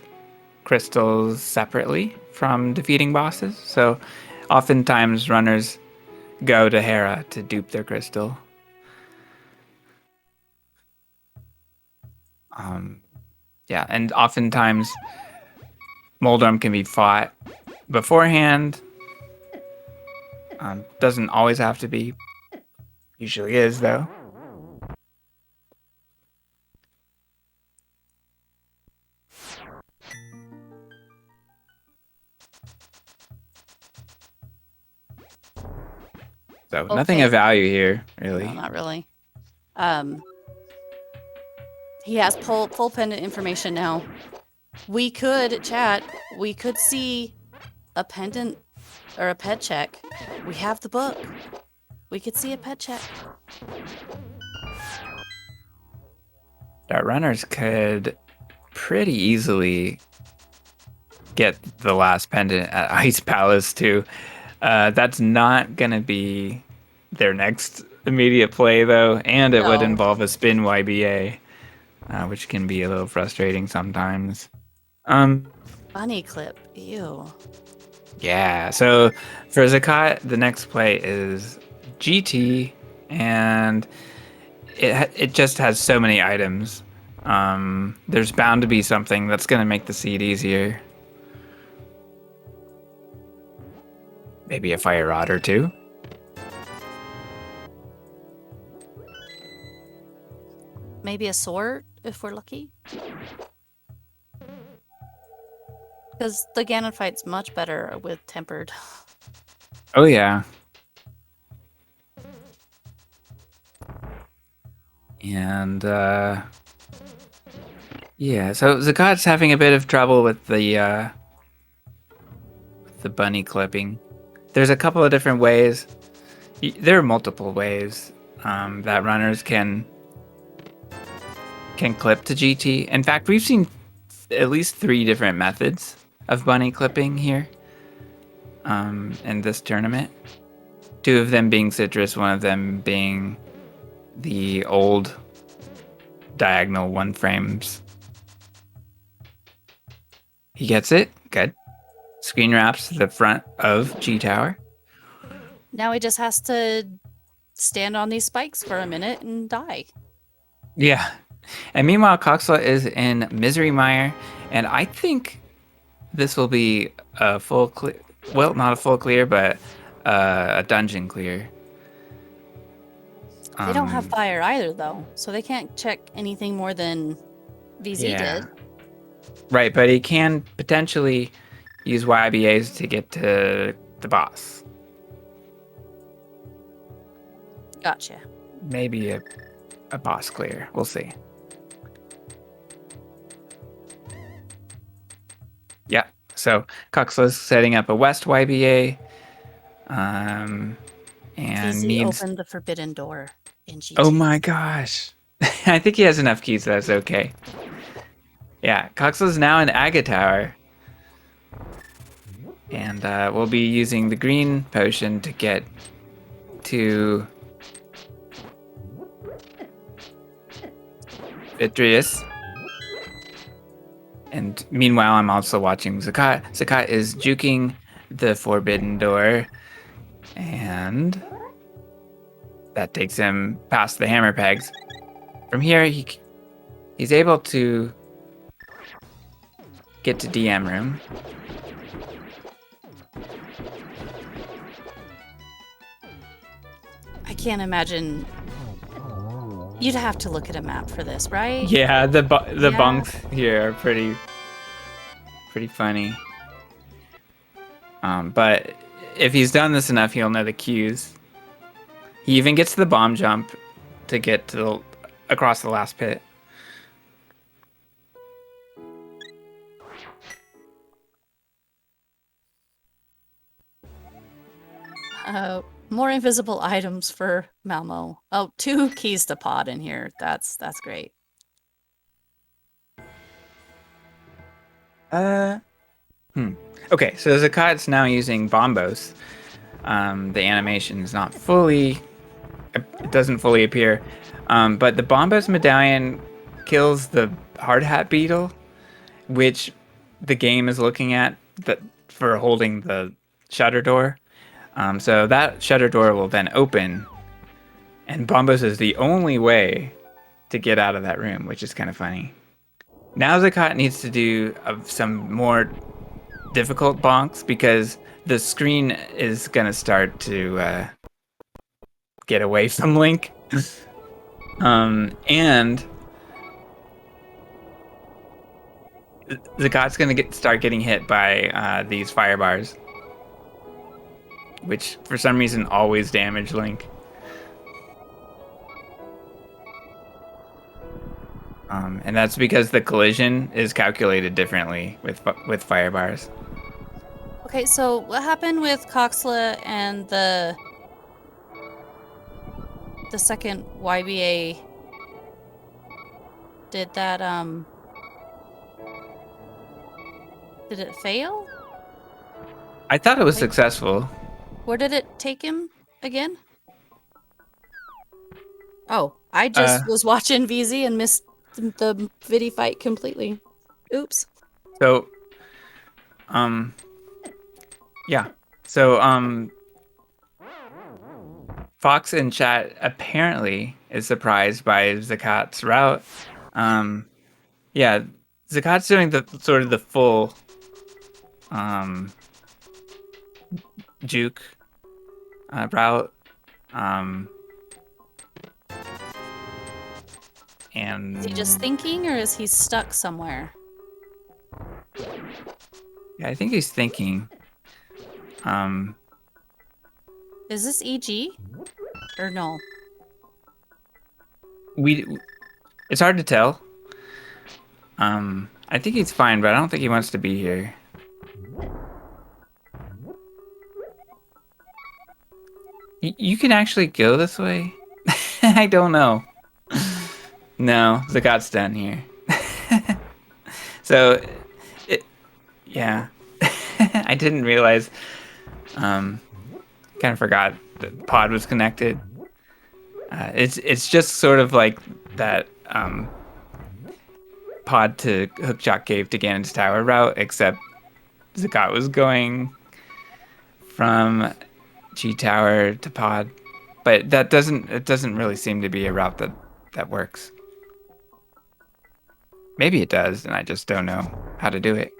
crystals separately from defeating bosses. So oftentimes runners go to Hera to dupe their crystal. Yeah, and oftentimes Moldorm can be fought beforehand. Doesn't always have to be. Usually is, though. So nothing of value here, really. No, not really. He has full pendant information now. We could, chat, we could see a pendant or a pet check. We have the book. We could see a pet check. That runners could pretty easily get the last pendant at Ice Palace, too. That's not going to be their next immediate play, though, and it would involve a spin YBA, which can be a little frustrating sometimes. Bunny clip, ew. Yeah, so for Zakat, the next play is GT, and it just has so many items. There's bound to be something that's going to make the seed easier. Maybe a fire rod or two. Maybe a sword, if we're lucky. Because the Ganon fight's much better with tempered. Oh, yeah. And, yeah, so Zakat's having a bit of trouble with the bunny clipping. There's a couple of different ways. There are multiple ways that runners can clip to GT. In fact, we've seen at least 3 different methods of bunny clipping here in this tournament. 2 of them being citrus, 1 of them being the old diagonal 1 frames He gets it. Good. Screen wraps to the front of G Tower. Now he just has to stand on these spikes for a minute and die. Yeah. And meanwhile, Coxla is in Misery Mire, and I think this will be a full clear. Well, not a full clear, but a dungeon clear. They don't have fire either, though, so they can't check anything more than VZ did. Right, but he can potentially use YBAs to get to the boss. Gotcha. Maybe a boss clear. We'll see. Yeah, so Coxla's setting up a west YBA. And VZ needs... opened the forbidden door in G2. Oh my gosh. I think he has enough keys, so that's okay. Yeah, Coxla's now in Aga Tower. And we'll be using the green potion to get to Vitrius. And meanwhile, I'm also watching Zakat. Zakat is juking the forbidden door. And that takes him past the hammer pegs. From here, he's able to get to DM room. I can't imagine. You'd have to look at a map for this, right? Yeah, the bunks here are pretty funny. But if he's done this enough, he'll know the cues. He even gets the bomb jump to get to across the last pit. More invisible items for Malmo. Oh, 2 keys to pod in here. That's great. Okay, so Zakat's now using Bombos. The animation is not fully... It doesn't fully appear. But the Bombos medallion kills the hard hat beetle, which the game is looking at for holding the shutter door. So that shutter door will then open, and Bombos is the only way to get out of that room, which is kind of funny. Now Zakat needs to do some more difficult bonks because the screen is going to start to get away from Link. And Zakat's going to start getting hit by these fire bars, which for some reason always damage Link. And that's because the collision is calculated differently with fire bars. Okay, so what happened with Coxla and the second YBA? Did that did it fail? I thought it was successful. Where did it take him again? Oh, I just was watching VZ and missed the Vidi fight completely. Oops. So, yeah. So, Fox in chat apparently is surprised by Zakat's route. Yeah, Zakat's doing the sort of the full juke route. And is he just thinking, or is he stuck somewhere? Yeah, I think he's thinking. Is this EG? Or no? It's hard to tell. I think he's fine, but I don't think he wants to be here. You can actually go this way? I don't know. No, Zakat's down here. So, yeah. I didn't realize. Kind of forgot that pod was connected. It's just sort of like that. pod to Hookshot Cave to Ganon's Tower route, except Zakat was going from G Tower to pod. But it doesn't really seem to be a route that works. Maybe it does, and I just don't know how to do it.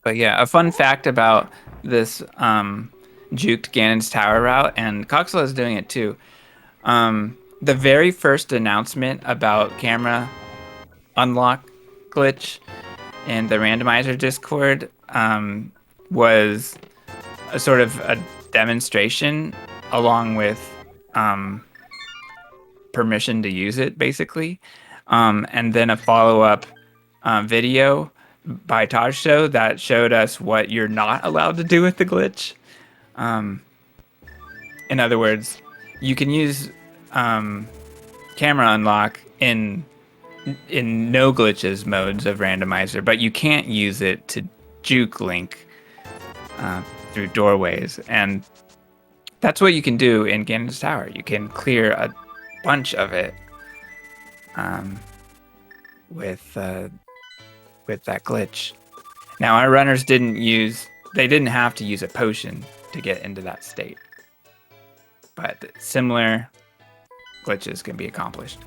But yeah, a fun fact about this juked Ganon's Tower route, and Coxla is doing it too. The very first announcement about camera unlock glitch in the randomizer Discord was a sort of a demonstration along with permission to use it, basically. And then a follow-up video by Taj Show that showed us what you're not allowed to do with the glitch. In other words, you can use camera unlock in no glitches modes of randomizer, but you can't use it to juke link through doorways, and that's what you can do in Ganon's Tower. You can clear a bunch of it with that glitch. Now our runners didn't have to use a potion to get into that state, but similar glitches can be accomplished.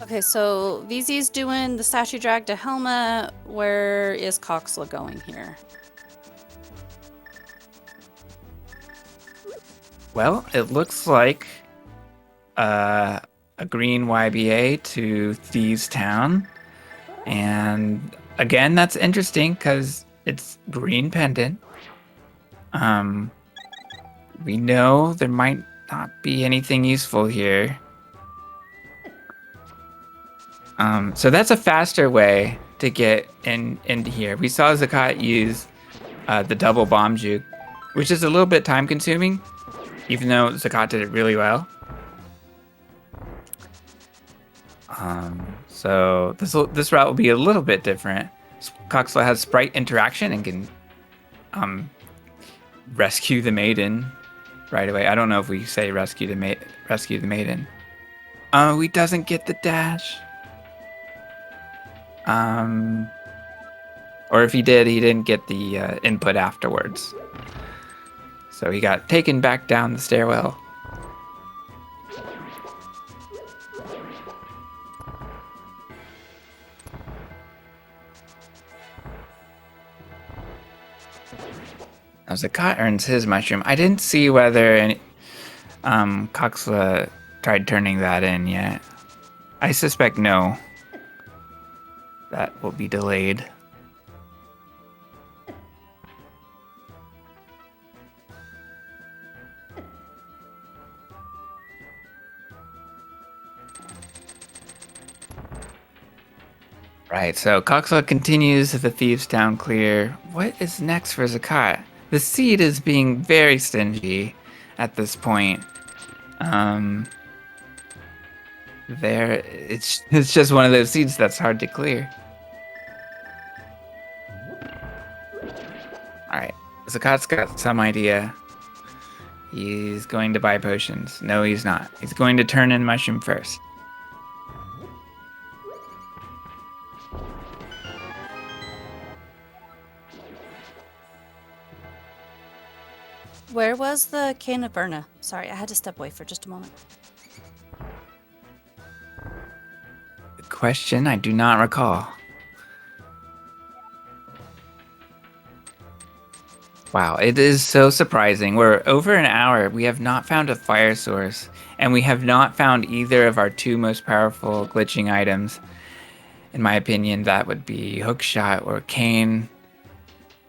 Okay, so VZ's doing the statue drag to Helma. Where is Coxla going here? Well, it looks like a green YBA to Thieves Town. And again, that's interesting because it's green pendant. We know there might not be anything useful here. So that's a faster way to get into here. We saw Zakat use the double bomb juke, which is a little bit time consuming, even though Zakat did it really well. So this route will be a little bit different. Coxla has sprite interaction and can rescue the maiden right away. I don't know if we say rescue the maiden. He doesn't get the dash. Or if he did, he didn't get the input afterwards. So he got taken back down the stairwell. Now Zakat earns his mushroom. I didn't see whether Coxla tried turning that in yet. I suspect no. That will be delayed. Right, so Coxla continues the Thieves Town clear. What is next for Zakat? The seed is being very stingy at this point. It's just one of those seeds that's hard to clear. Alright, Zakat's got some idea. He's going to buy potions. No, he's not. He's going to turn in mushroom first. Where was the Cane of Berna? Sorry, I had to step away for just a moment. The question I do not recall. Wow, it is so surprising. We're over an hour. We have not found a fire source, and we have not found either of our two most powerful glitching items. In my opinion, that would be Hookshot or Cane.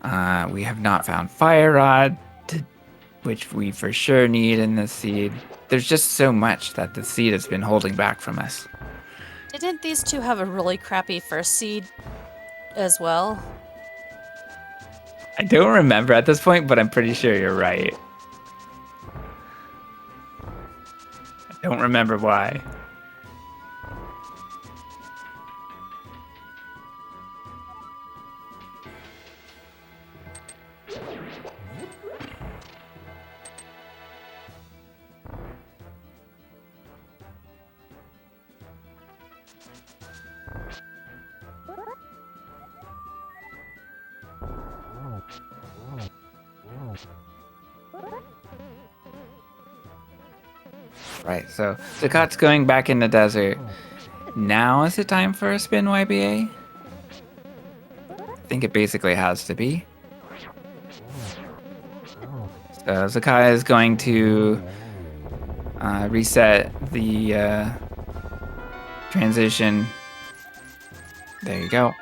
We have not found Fire Rod, which we for sure need in this seed. There's just so much that the seed has been holding back from us. Didn't these two have a really crappy first seed as well? I don't remember at this point, but I'm pretty sure you're right. I don't remember why. Right, so Zakat's going back in the desert. Now is it time for a spin, YBA? I think it basically has to be. So Zakat is going to reset the transition. There you go.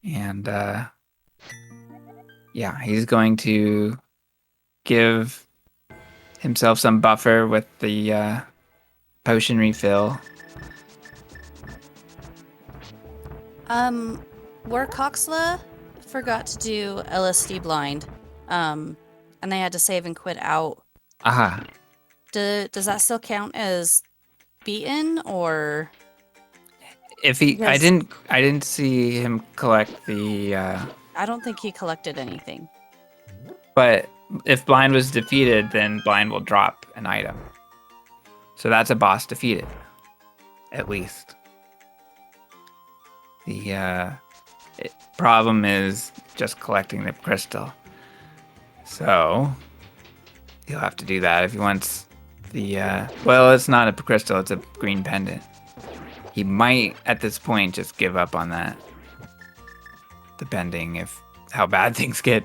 And yeah, he's going to give himself some buffer with the potion refill. Where Coxla forgot to do LSD blind, and they had to save and quit out. Aha. Does that still count as beaten, or If he, I because didn't see him collect the. I don't think he collected anything. But if blind was defeated, then blind will drop an item. So that's a boss defeated, at least. The problem is just collecting the crystal. So he'll have to do that if he wants the. Well, it's not a crystal; it's a green pendant. He might, at this point, just give up on that, depending if how bad things get.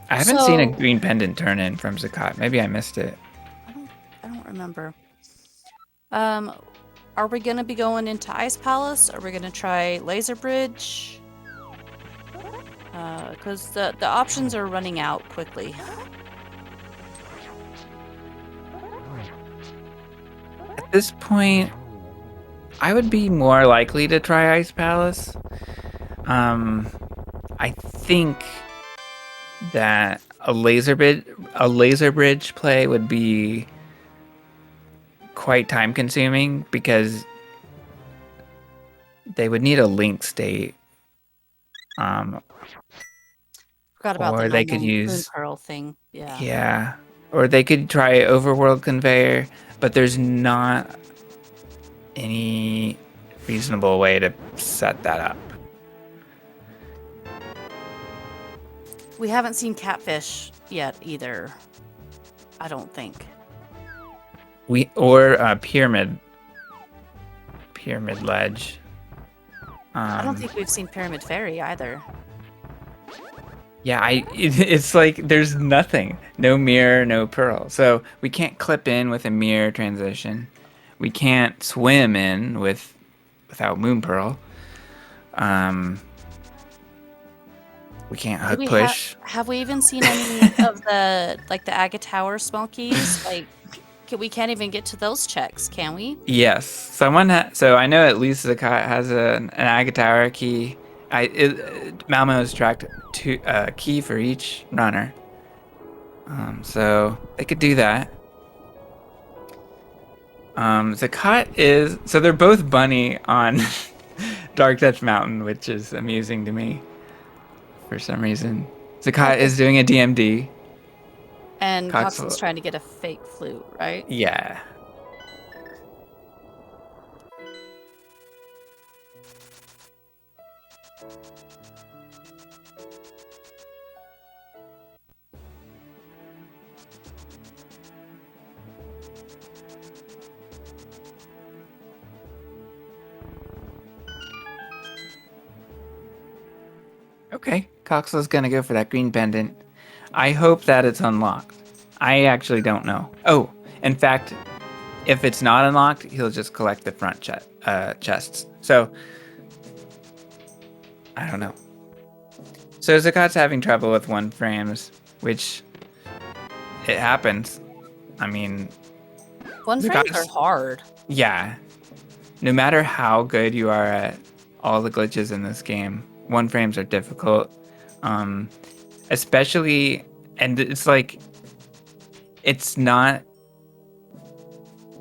I haven't seen a green pendant turn in from Zakat. Maybe I missed it. I don't remember. Are we gonna be going into Ice Palace? Are we gonna try Laser Bridge? Because the options are running out quickly. At this point, I would be more likely to try Ice Palace. I think that a laser bridge play would be quite time consuming because they would need a link state. Forgot about or the they could Moon use Pearl thing. Yeah. Yeah. Or they could try Overworld Conveyor, but there's not any reasonable way to set that up. We haven't seen Catfish yet either. I don't think. Pyramid Ledge. I don't think we've seen Pyramid Fairy either. Yeah, it's like there's nothing. No mirror, no pearl. So we can't clip in with a mirror transition. We can't swim in without moon pearl. We can't hook push. Have we even seen any of the Agate Tower small keys? Like, we can't even get to those checks, can we? Yes, so I know at least Zakat has an Agate Tower key. Malmo has tracked a key for each runner. So they could do that. Zakat so they're both bunny on Dark Touch Mountain, which is amusing to me for some reason. Zakat is doing a DMD. And Coxla's trying to get a fake flute, right? Yeah. Okay, Coxla's gonna go for that green pendant. I hope that it's unlocked. I actually don't know. Oh, in fact, if it's not unlocked, he'll just collect the front chests. So, I don't know. So Zakat's having trouble with 1 frames, which it happens. I mean, 1 frames are hard. Yeah. No matter how good you are at all the glitches in this game, 1 frames are difficult. Especially, and it's like, it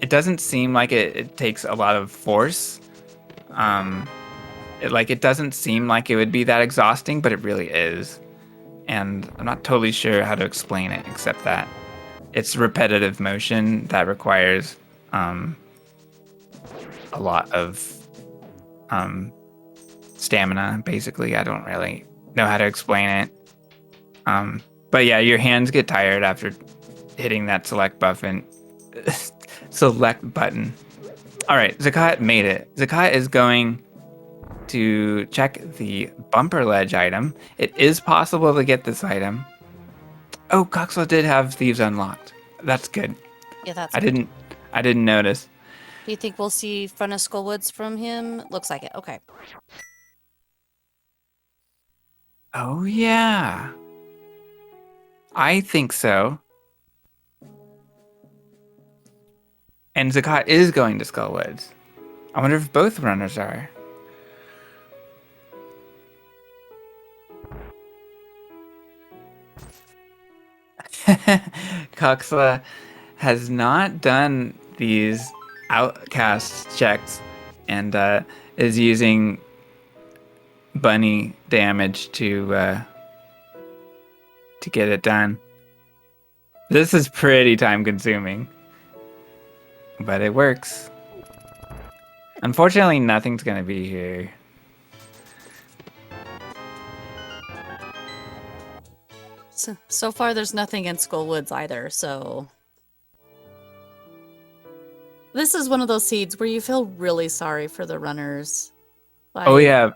doesn't seem like it takes a lot of force. It doesn't seem like it would be that exhausting, but it really is. And I'm not totally sure how to explain it, except that it's repetitive motion that requires a lot of stamina, basically. I don't really know how to explain it. But yeah, your hands get tired after hitting that select button. Select button. All right, Zakat made it. Zakat is going to check the bumper ledge item. It is possible to get this item. Oh, Coxla did have thieves unlocked. That's good. Yeah, that's I good. didn't notice. Do you think we'll see front of Skullwoods from him? Looks like it. Okay. Oh yeah. I think so. And Zakat is going to Skullwoods. I wonder if both runners are. Coxla has not done these outcast checks and is using bunny damage to get it done. This is pretty time consuming, but it works. Unfortunately, nothing's gonna be here. So far, there's nothing in Skullwoods either, so... This is one of those seeds where you feel really sorry for the runners. Like, Oh yeah.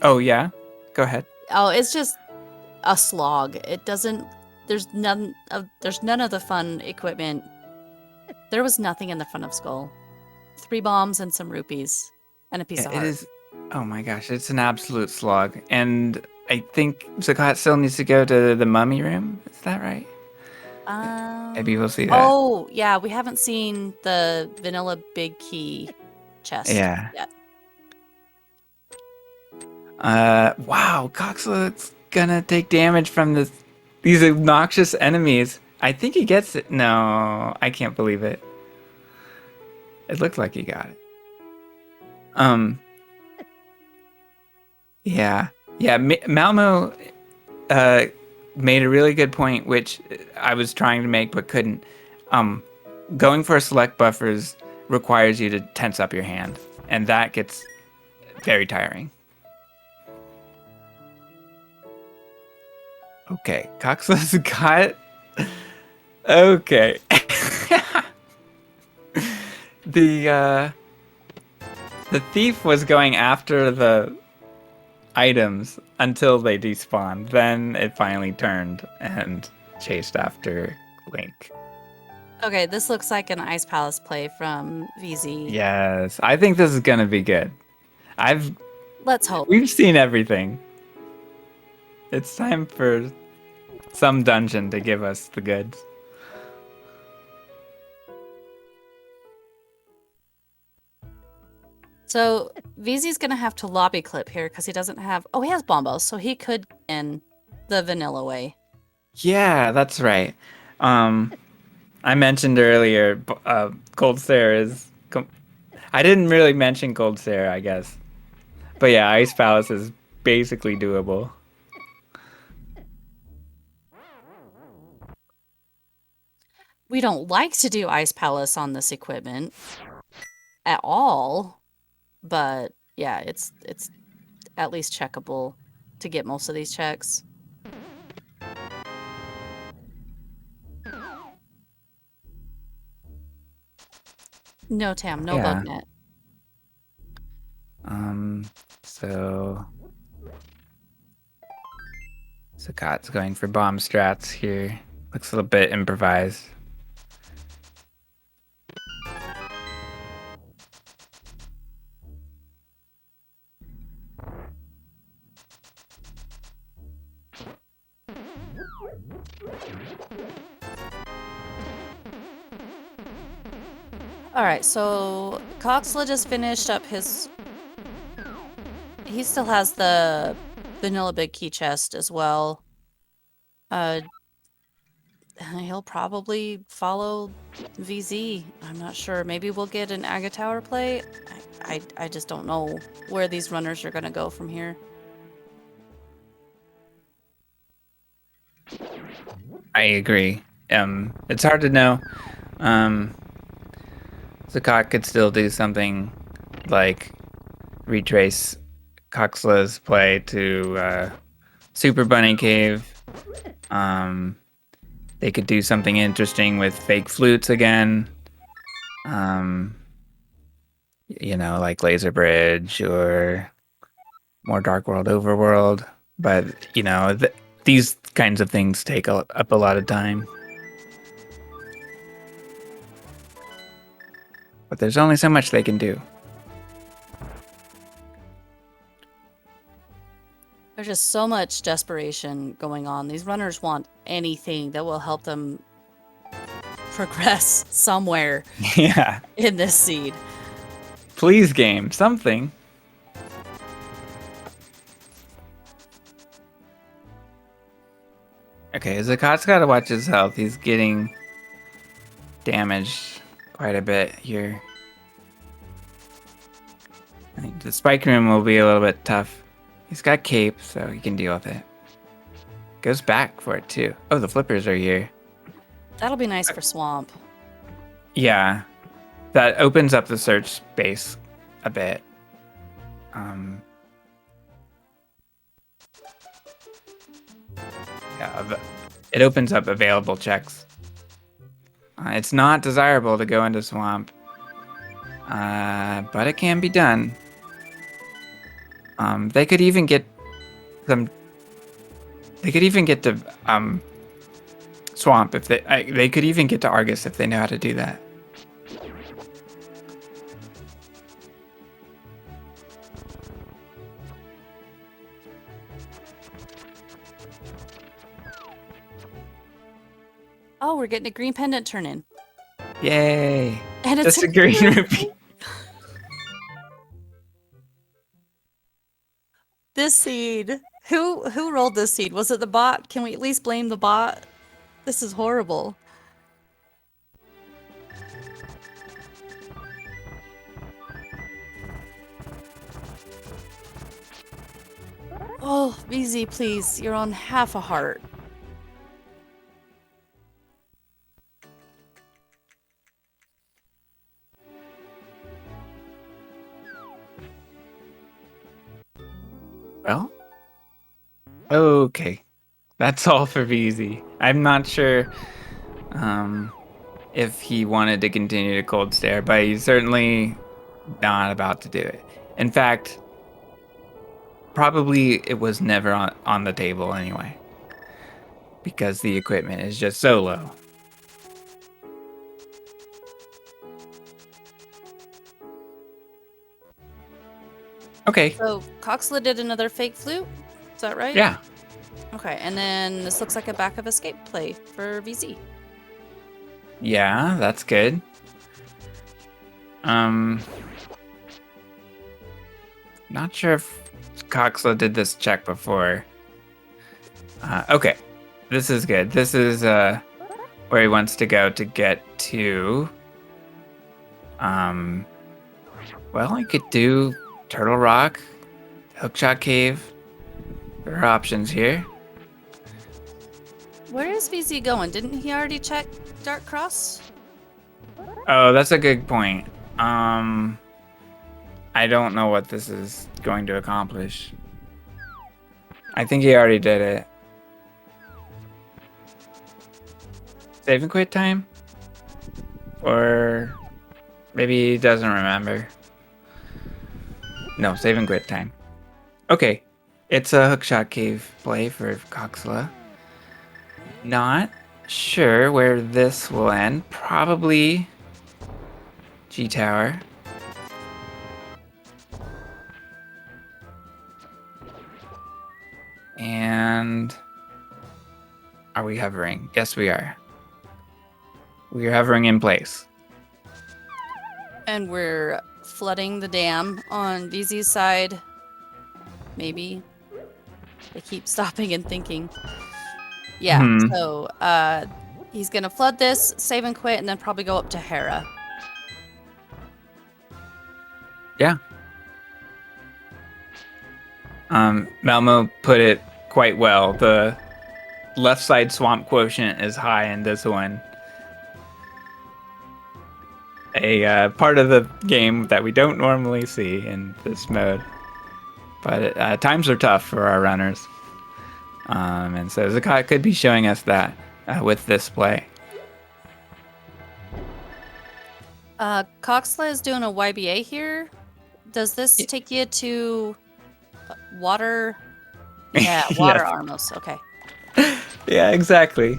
Oh yeah. Go ahead. oh, it's just a slog. It doesn't... There's none of the fun equipment. There was nothing in the front of Skull. 3 bombs and some rupees. And a piece of Yeah, it heart. is. Oh my gosh, it's an absolute slog. And I think Zakat still needs to go to the mummy room. Is that right? Maybe we'll see that. Oh, yeah, we haven't seen the vanilla big key chest Yeah. yet. Wow, Coxla's gonna take damage from these obnoxious enemies. I think he gets it. No, I can't believe it. It looked like he got it. Yeah. Malmo made a really good point, which I was trying to make but couldn't. Going for select buffers requires you to tense up your hand, and that gets very tiring. Okay, Coxla's got... Okay. The thief was going after the items until they despawned. Then it finally turned and chased after Link. Okay, this looks like an Ice Palace play from VZ. Yes, I think this is gonna be good. Let's hope. We've seen everything. It's time for some dungeon to give us the goods. So VZ's gonna have to lobby clip here because he doesn't have... Oh, he has bombos, so he could in the vanilla way. Yeah, that's right. I mentioned earlier, Cold Stare is... I didn't really mention Cold Stare, I guess. But yeah, Ice Palace is basically doable. We don't like to do Ice Palace on this equipment at all, but yeah, it's at least checkable to get most of these checks. No, Tam, no bug net. So Zakat's going for bomb strats here. Looks a little bit improvised. Alright, so Coxla just finished up his... He still has the vanilla big key chest as well. He'll probably follow VZ. I'm not sure. Maybe we'll get an Aga Tower play. I just don't know where these runners are gonna go from here. I agree. It's hard to know. Zakat could still do something like retrace Coxla's play to Super Bunny Cave. They could do something interesting with fake flutes again. Like Laser Bridge or more Dark World Overworld. But, these kinds of things take up a lot of time. But there's only so much they can do. There's just so much desperation going on. These runners want anything that will help them progress somewhere Yeah. in this seed. Please, game, something. Okay, Zakat's got to watch his health. He's getting damaged quite a bit here. I think the spike room will be a little bit tough. He's got cape, so he can deal with it. Goes back for it, too. Oh, the flippers are here. That'll be nice for Swamp. Yeah. That opens up the search space a bit. Yeah, it opens up available checks. It's not desirable to go into Swamp, but it can be done. They could even get some. They could even get to Swamp if they could even get to Argus if they know how to do that. Oh, we're getting a green pendant turn in. Yay! And it's just a green rupee. This seed. Who rolled this seed? Was it the bot? Can we at least blame the bot? This is horrible. Oh, VZ, please. You're on half a heart. Well, okay. That's all for VZ. I'm not sure if he wanted to continue to cold stare, but he's certainly not about to do it. In fact, probably it was never on the table anyway, because the equipment is just so low. Okay. So Coxla did another fake flute? Is that right? Yeah. Okay, and then this looks like a back of escape play for VZ. Yeah, that's good. Not sure if Coxla did this check before. Okay, this is good. This is where he wants to go to get to. Well, I could do Turtle Rock, Hookshot Cave. There are options here. Where is VZ going? Didn't he already check Dark Cross? Oh, that's a good point. I don't know what this is going to accomplish. I think he already did it. Save and quit time? Or maybe he doesn't remember. No, save and quit time. Okay, it's a Hookshot Cave play for Coxla. Not sure where this will end. Probably G Tower. And are we hovering? Yes, we are. We are hovering in place. And we're flooding the dam on VZ's side. Maybe. They keep stopping and thinking. Yeah, so he's going to flood this, save and quit, and then probably go up to Hera. Yeah. Malmo put it quite well. The left side swamp quotient is high in this one. A part of the game that we don't normally see in this mode. But times are tough for our runners. And so Zakat could be showing us that. with this play. Coxla is doing a YBA here. Does this take you to water? Yeah, water Yes. Armos. Okay. Yeah, exactly.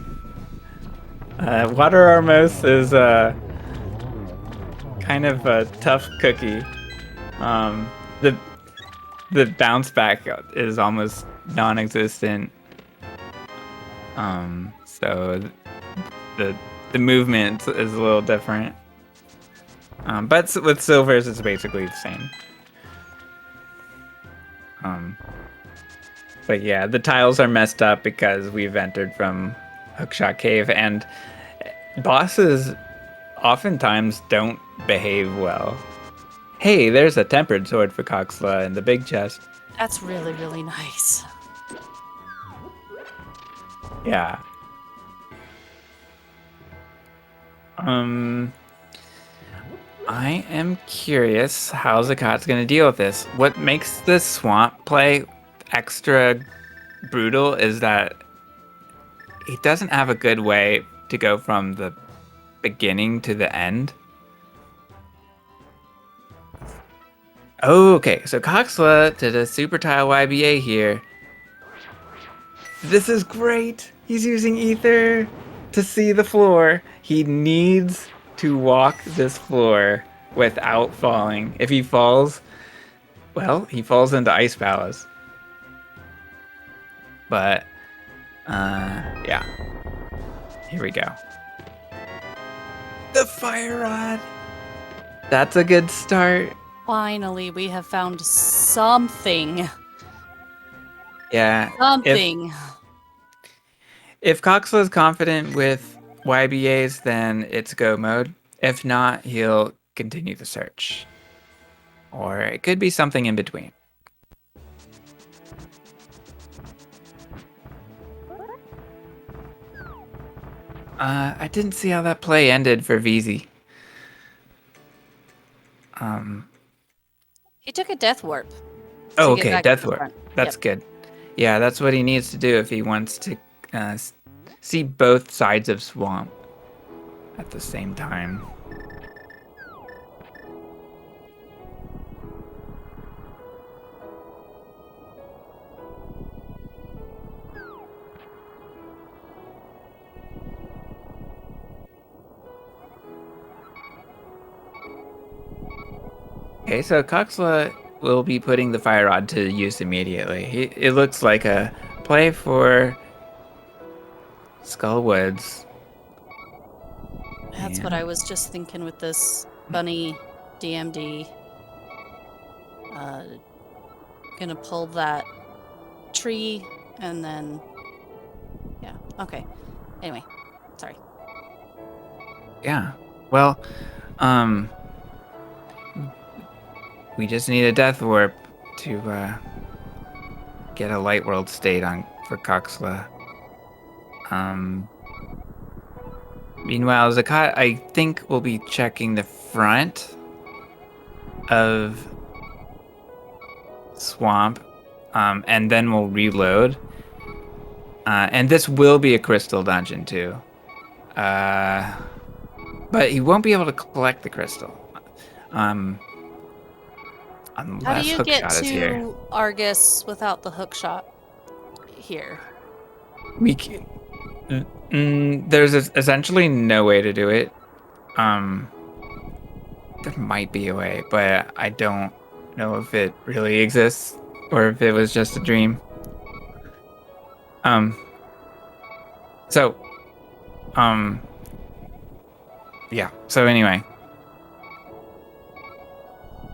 Water Armos is kind of a tough cookie. Um, the the bounce back is almost non-existent. So the the movement is a little different. But with silvers, it's basically the same. But yeah, the tiles are messed up because we've entered from Hookshot Cave, and bosses oftentimes don't behave well. Hey, there's a tempered sword for Coxla in the big chest. That's really, really nice. Yeah. I am curious how Zakat's gonna deal with this. What makes this swamp play extra brutal is that he doesn't have a good way to go from the beginning to the end. Oh, okay, so Coxla did a super tile YBA here. This is great. He's using ether to see the floor. He needs to walk this floor without falling. If he falls, well, he falls into Ice Palace. But, yeah. Here we go. The fire rod. That's a good start. Finally, we have found something. Yeah. Something. If Coxla is confident with YBAs, then it's go mode. If not, he'll continue the search. Or it could be something in between. I didn't see how that play ended for VZ. He took a death warp. Oh, to get okay, back to Death the Warp. front. That's Yep. good. Yeah, that's what he needs to do if he wants to see both sides of Swamp at the same time. Okay, so Coxla will be putting the fire rod to use immediately. It looks like a play for Skullwoods. That's what I was just thinking with this bunny DMD. Gonna pull that tree and then, yeah, okay. Anyway, sorry. Yeah. Well, we just need a Death Warp to get a Light World state on for Coxla. Meanwhile, Zakat, I think, will be checking the front of Swamp, and then we'll reload. And this will be a crystal dungeon too. But he won't be able to collect the crystal. Unless How do you get Hookshot is here. to Argus without the hook shot here? We there's essentially no way to do it. There might be a way, but I don't know if it really exists or if it was just a dream. So, yeah. So anyway,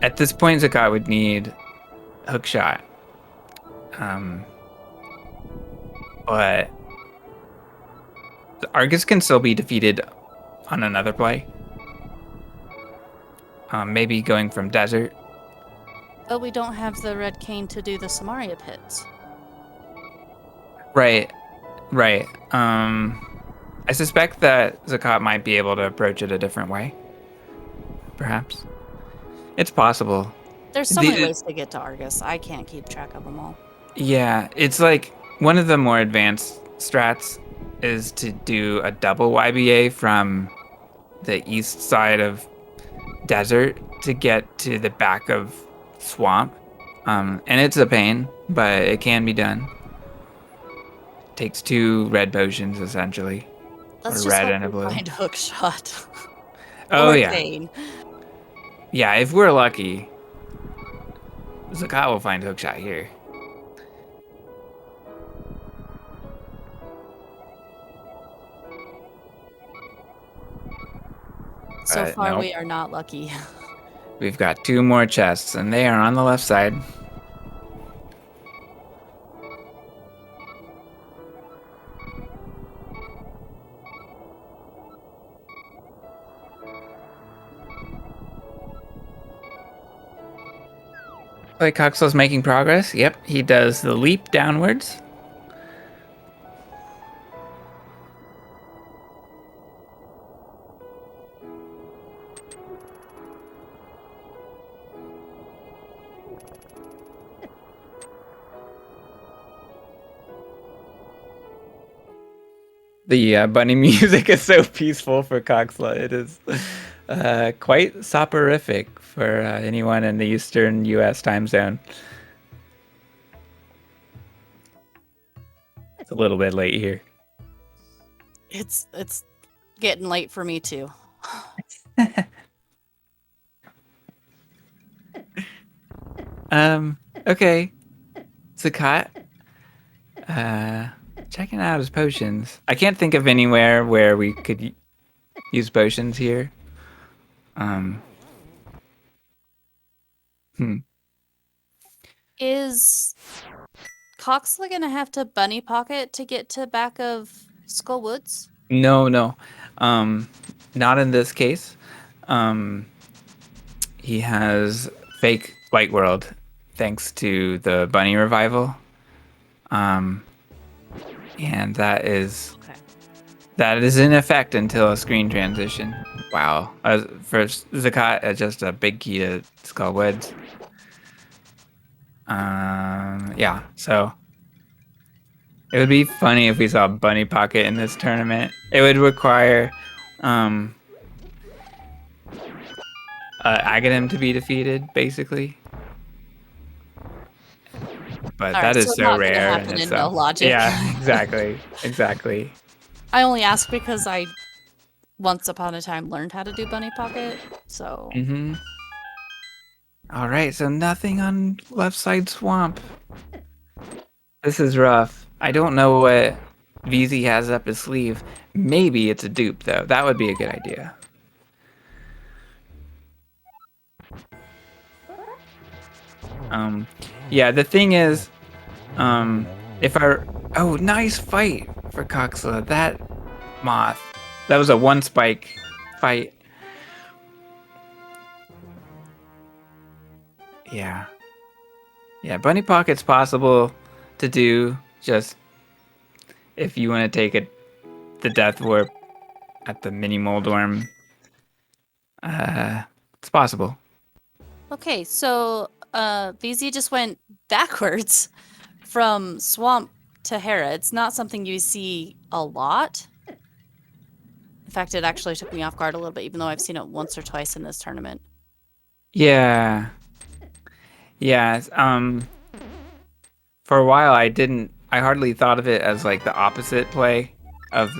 at this point, Zakat would need Hookshot. But the Argus can still be defeated on another play. Maybe going from desert. But we don't have the red cane to do the Samaria pits. Right. I suspect that Zakat might be able to approach it a different way. Perhaps. It's possible. There's so many ways to get to Argus. I can't keep track of them all. Yeah, it's like one of the more advanced strats is to do a double YBA from the east side of desert to get to the back of swamp. And it's a pain, but it can be done. Takes 2 red potions essentially, or Let's just red hope and a we blue. find Hookshot. Oh Or yeah, Kane. yeah. If we're lucky, Zakat will find Hookshot here. So far, Nope. we are not lucky. We've got 2 more chests, and they are on the left side. Like Coxla's making progress. Yep, he does the leap downwards. The bunny music is so peaceful for Coxla. It is quite soporific for anyone in the Eastern U.S. time zone. It's a little bit late here. It's getting late for me too. Okay. Zakat. Checking out his potions. I can't think of anywhere where we could use potions here. Hmm. Is Coxla gonna have to bunny pocket to get to back of Skull Woods? No, no. Not in this case. He has fake Light World thanks to the bunny revival. And that is in effect until a screen transition. Wow. For Zakat, just a big key to Skull Woods. Yeah, so it would be funny if we saw Bunny Pocket in this tournament. It would require Aghanim to be defeated, basically. But All that right, is so so not gonna rare in happen in no itself. logic. Yeah, exactly. Exactly. I only ask because I once upon a time learned how to do bunny pocket, so Mm-hmm. All right, so nothing on left side swamp. This is rough. I don't know what VZ has up his sleeve. Maybe it's a dupe, though. That would be a good idea. Yeah, the thing is, if I... Oh, nice fight for Coxla. That moth. That was a 1 spike fight. Yeah. Yeah, Bunny Pocket's possible to do, just if you want to take it, the Death Warp at the mini Moldworm. It's possible. okay, so VZ just went backwards from swamp to Hera. It's not something you see a lot. In fact, it actually took me off guard a little bit, even though I've seen it once or twice in this tournament. Yeah. Yeah. For a while I hardly thought of it as like the opposite play of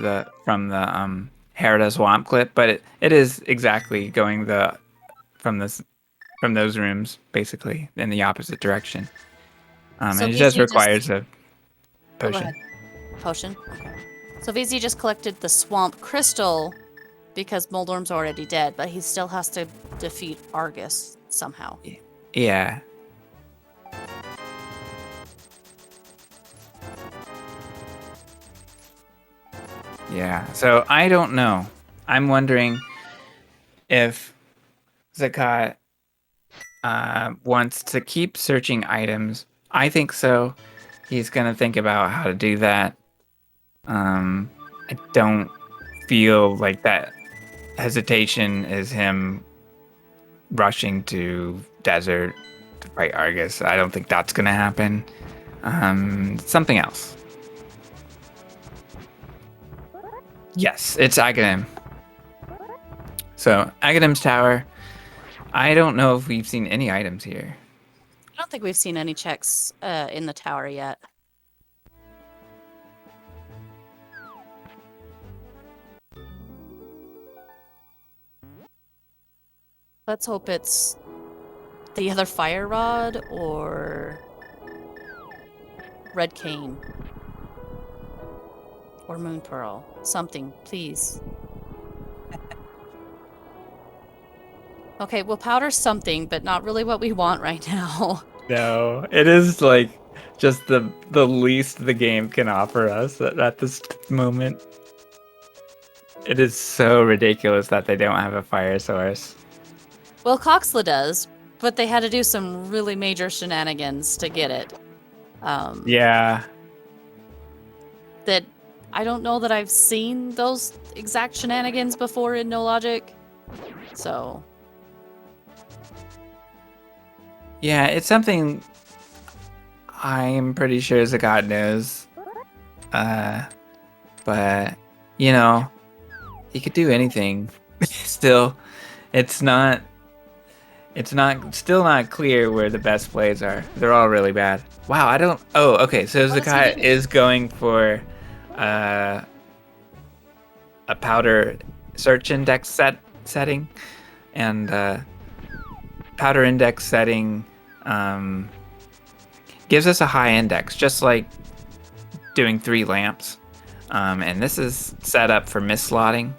from the Herida Swamp clip, but it is exactly going from those rooms basically in the opposite direction. So And it just VZ requires a Oh, go potion. ahead. Potion? Okay. So VZ just collected the swamp crystal because Moldorm's already dead, but he still has to defeat Argus somehow. Yeah. Yeah. So I don't know. I'm wondering if Zakat wants to keep searching items. I think so. He's gonna think about how to do that. I don't feel like that hesitation is him rushing to desert to fight Argus. I don't think that's gonna happen. Something else. Yes, it's Aghanim. So, Aghanim's tower. I don't know if we've seen any items here. I don't think we've seen any checks in the tower yet. Let's hope it's the other fire rod or red cane or moon pearl. Something, please. Okay, we'll powder something, but not really what we want right now. No, it is like just the least the game can offer us at this moment. It is so ridiculous that they don't have a fire source. Well, Coxla does, but they had to do some really major shenanigans to get it. Yeah. That I don't know that I've seen those exact shenanigans before in No Logic. So, Yeah, it's something I'm pretty sure Zakat knows. But you know, he could do anything. Still, it's not still not clear where the best plays are. They're all really bad. Wow, I don't. Oh, okay. So what is he Zakat doing? is going for a powder search index setting, and powder index setting gives us a high index, just like doing 3 lamps. And this is set up for misslotting,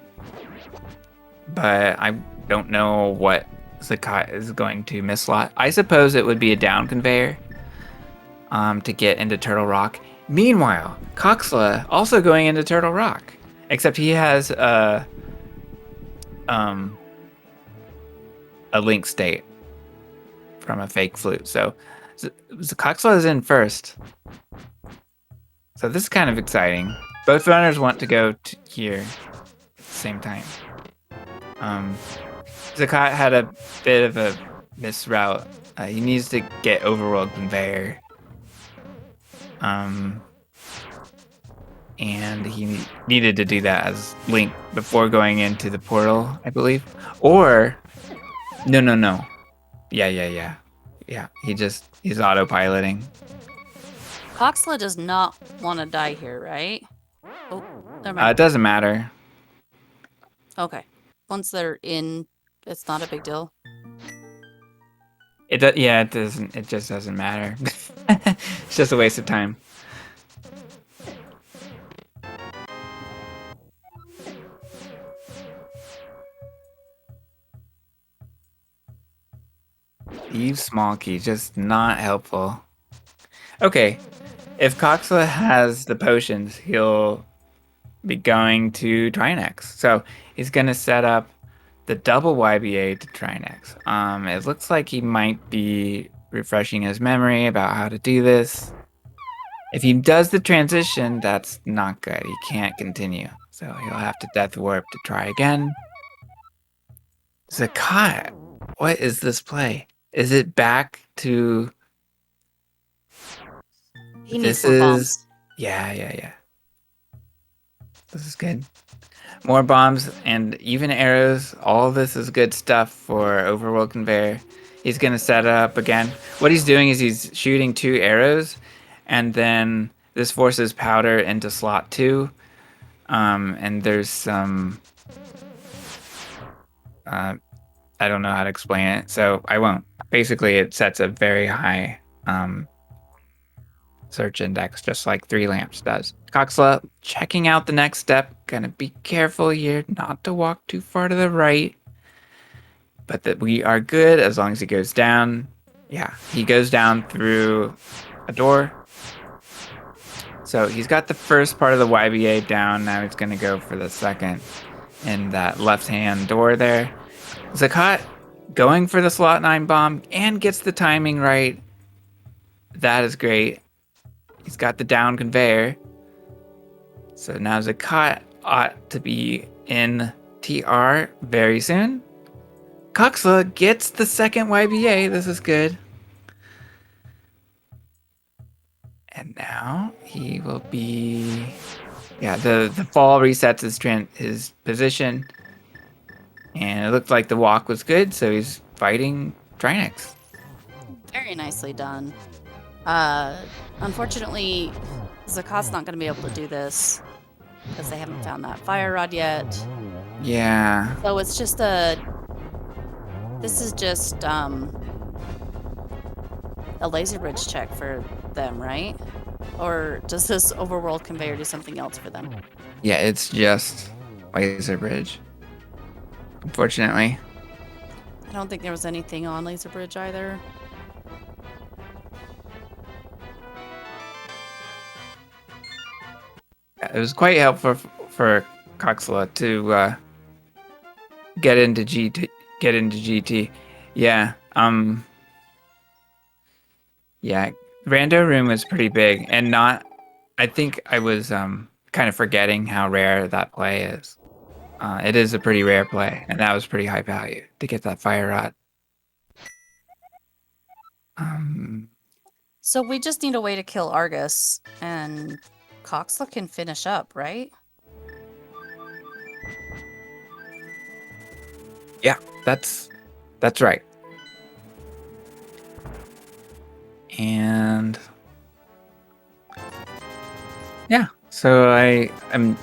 but I don't know what Zakat is going to misslot. I suppose it would be a down conveyor to get into Turtle Rock. Meanwhile, Coxla also going into Turtle Rock, except he has a link state from a fake flute. So Coxla is in first. So this is kind of exciting. Both runners want to go here at the same time. Zakat had a bit of a misroute. He needs to get overworld conveyor. And he needed to do that as Link before going into the portal, I believe. Or no. Yeah. He's autopiloting. Coxla does not want to die here, right? Oh, never It mind. doesn't matter. Okay. Once they're in, it's not a big deal. It doesn't. It just doesn't matter. It's just a waste of time. Eve small key, just not helpful. Okay, if Coxla has the potions, he'll be going to Trinex. So he's gonna set up the double YBA to Trinex. It looks like he might be refreshing his memory about how to do this. If he does the transition, that's not good. He can't continue. So he'll have to Death Warp to try again. Zakat, what is this play? Is it back to... He needs more bombs. Yeah. This is good. More bombs and even arrows. All this is good stuff for Overworld Conveyor. He's going to set it up again. What he's doing is he's shooting 2 arrows, and then this forces powder into slot 2. And there's some... I don't know how to explain it, so I won't. Basically, it sets a very high search index, just like 3 lamps does. Coxla, checking out the next step. Gonna be careful here not to walk too far to the right. But that we are good as long as he goes down. Yeah, he goes down through a door. So he's got the first part of the YBA down. Now he's gonna go for the second in that left-hand door there. Zakat going for the slot 9 bomb and gets the timing right. That is great. He's got the down conveyor. So now Zakat ought to be in TR very soon. Coxla gets the second YBA. This is good. And now he will be Yeah, the fall resets his position, and it looked like the walk was good, so he's fighting Trinix. Very nicely done. Unfortunately, Zakat's not going to be able to do this because they haven't found that fire rod yet. Yeah. So it's just this is just a laser bridge check for them, right? Or does this overworld conveyor do something else for them? Yeah, it's just laser bridge. Unfortunately. I don't think there was anything on laser bridge either. It was quite helpful for Coxla to get into GT. Yeah. Yeah. Rando room was pretty big, and not. I think I was kind of forgetting how rare that play is. It is a pretty rare play, and that was pretty high value to get that fire rod. Um, So we just need a way to kill Argus, and Coxla can finish up, right? yeah, that's right. And yeah, so I'm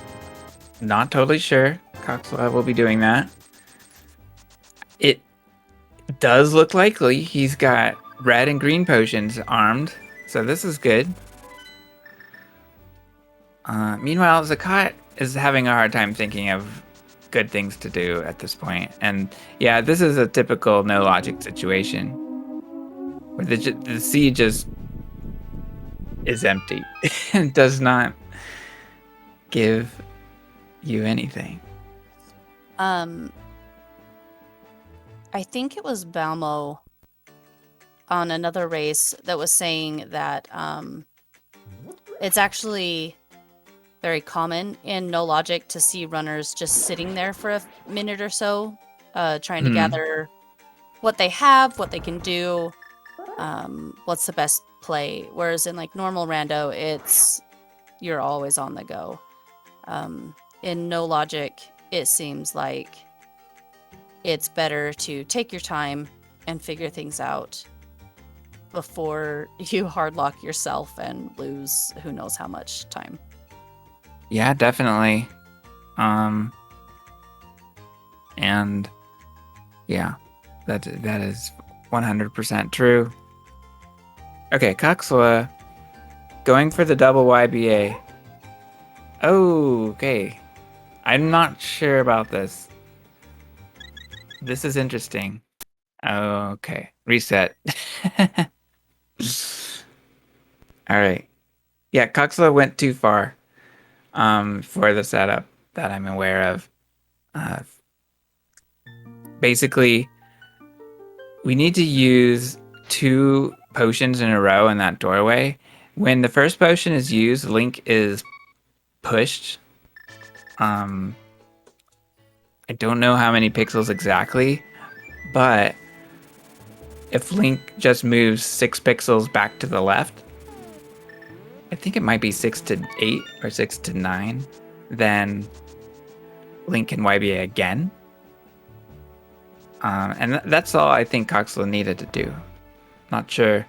not totally sure Coxla will be doing that. It does look likely. He's got red and green potions armed, so this is good. Meanwhile, Zakat is having a hard time thinking of good things to do at this point. And yeah, this is a typical no logic situation where the sea just is empty and does not give you anything. I think it was Balmo on another race that was saying that it's actually very common in no logic to see runners just sitting there for a minute or so, trying to gather what they have, what they can do, what's the best play. Whereas in like normal rando, it's you're always on the go. In no logic, it seems like it's better to take your time and figure things out before you hardlock yourself and lose who knows how much time. Yeah, definitely. And yeah, that is 100% true. Okay, Coxla going for the double YBA. Oh, okay. I'm not sure about this. This is interesting. Okay, reset. All right. Yeah, Coxla went too far for the setup that I'm aware of. Uh, Basically, we need to use 2 potions in a row in that doorway. When the first potion is used, Link is pushed. I don't know how many pixels exactly, but if Link just moves 6 pixels back to the left, I think it might be 6 to 8 or 6 to 9, then Link can YBA again. And that's all I think Coxla needed to do. Not sure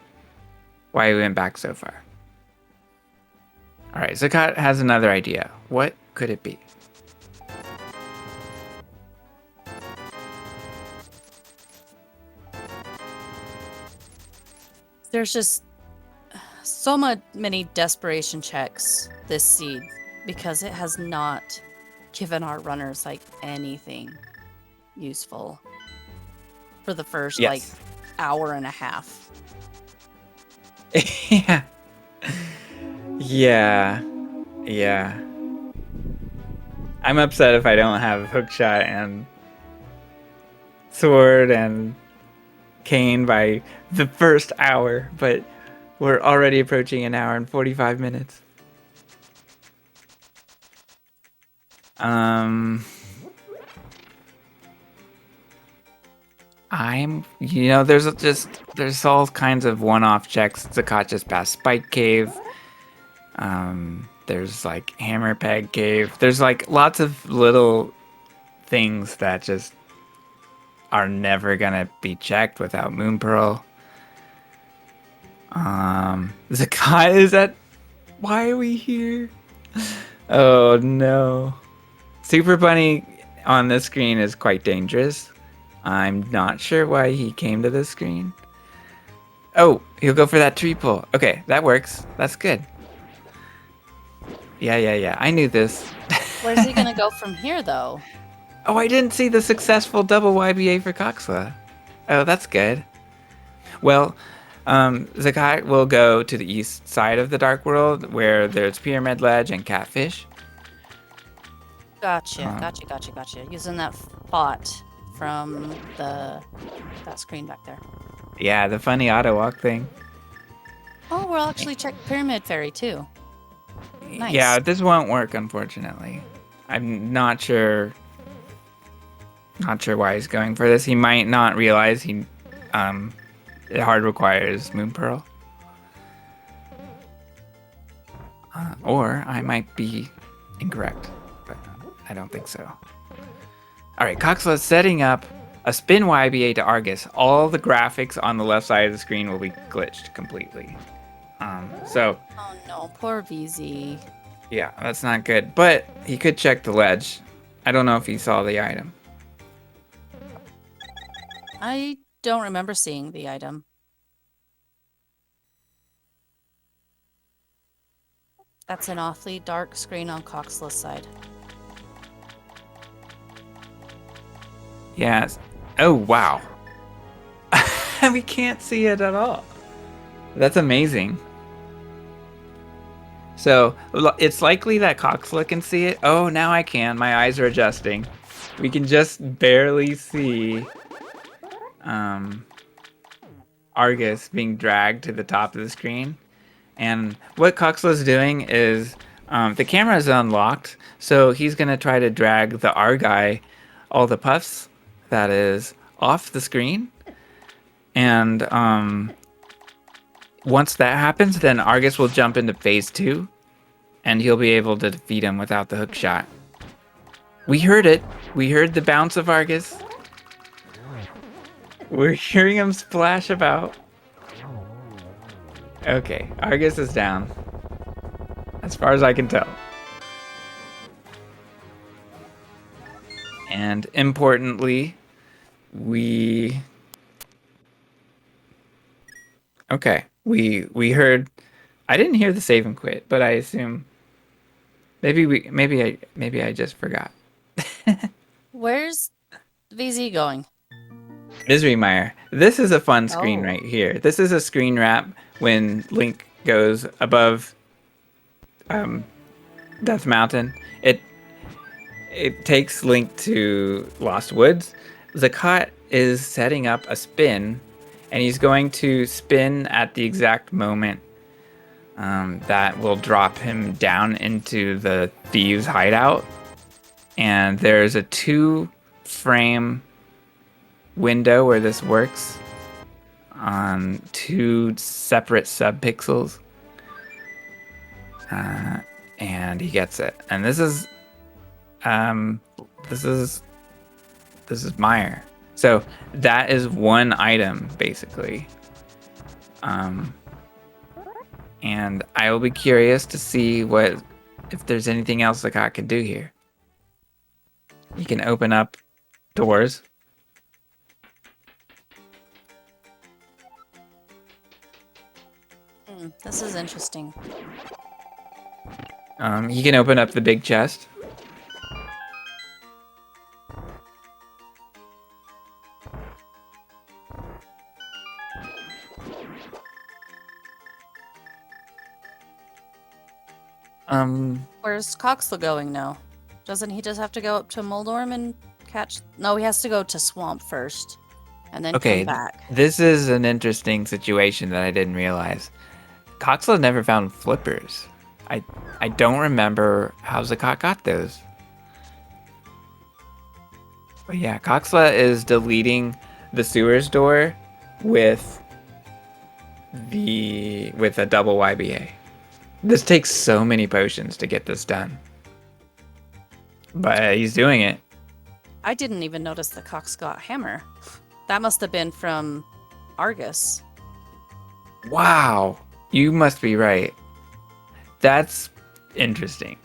why he went back so far. All right, Zakat has another idea. What could it be? There's just so many desperation checks this seed because it has not given our runners like anything useful for the first like hour and a half. Yeah. Yeah. I'm upset if I don't have hookshot and sword and cane by the first hour, but we're already approaching an hour and 45 minutes. There's all kinds of one-off checks. Zakat just passed Spike Cave. There's like Hammer Peg Cave. There's like lots of little things that just are never gonna be checked without Moon Pearl. Zakat, is that why are we here? Oh no. Super Bunny on this screen is quite dangerous. I'm not sure why he came to this screen. Oh, he'll go for that tree pull. Okay, that works. That's good. Yeah. I knew this. Where's he gonna go from here, though? Oh, I didn't see the successful double YBA for Coxla. Oh, that's good. Well, Zakat will go to the east side of the Dark World where there's Pyramid Ledge and Catfish. Gotcha. Using that spot from that screen back there. Yeah, the funny auto walk thing. Oh, we'll actually check Pyramid Fairy too. Nice. Yeah, this won't work, unfortunately. I'm not sure. Not sure why he's going for this. He might not realize it hard requires Moon Pearl. Or I might be incorrect, but I don't think so. All right, Coxla is setting up a spin YBA to Argus. All the graphics on the left side of the screen will be glitched completely. So. Oh no, poor VZ. Yeah, that's not good. But he could check the ledge. I don't know if he saw the item. I don't remember seeing the item. That's an awfully dark screen on Coxla's side. Yes. Oh, wow. We can't see it at all. That's amazing. So, it's likely that Coxla can see it. Oh, now I can. My eyes are adjusting. We can just barely see Argus being dragged to the top of the screen. And what Coxla's doing is the camera is unlocked, so he's going to try to drag the Argai, all the puffs, that is, off the screen. And once that happens, then Argus will jump into phase 2, and he'll be able to defeat him without the hook shot. We heard it. We heard the bounce of Argus. We're hearing him splash about. Okay, Argus is down. As far as I can tell. And importantly, we heard. I didn't hear the save and quit, but I assume maybe I just forgot. Where's VZ going? Misery Mire. This is a fun screen Oh. right here. This is a screen wrap when Link goes above Death Mountain. It takes Link to Lost Woods. Zakat is setting up a spin, and he's going to spin at the exact moment that will drop him down into the thieves' hideout. And there's a 2-frame window where this works on 2 separate subpixels. And he gets it. And this is Meyer. So that is one item basically. And I will be curious to see if there's anything else the cat can do here. You can open up doors. This is interesting. He can open up the big chest. Where's Coxla going now? Doesn't he just have to go up to Moldorm and catch? No, he has to go to Swamp first, and then Okay, come back. this is an interesting situation that I didn't realize. Coxla never found flippers. I don't remember how Zakat got those. But yeah, Coxla is deleting the sewers door with a double YBA. This takes so many potions to get this done. But he's doing it. I didn't even notice the Cox got hammer. That must have been from Argus. Wow. You must be right. That's interesting.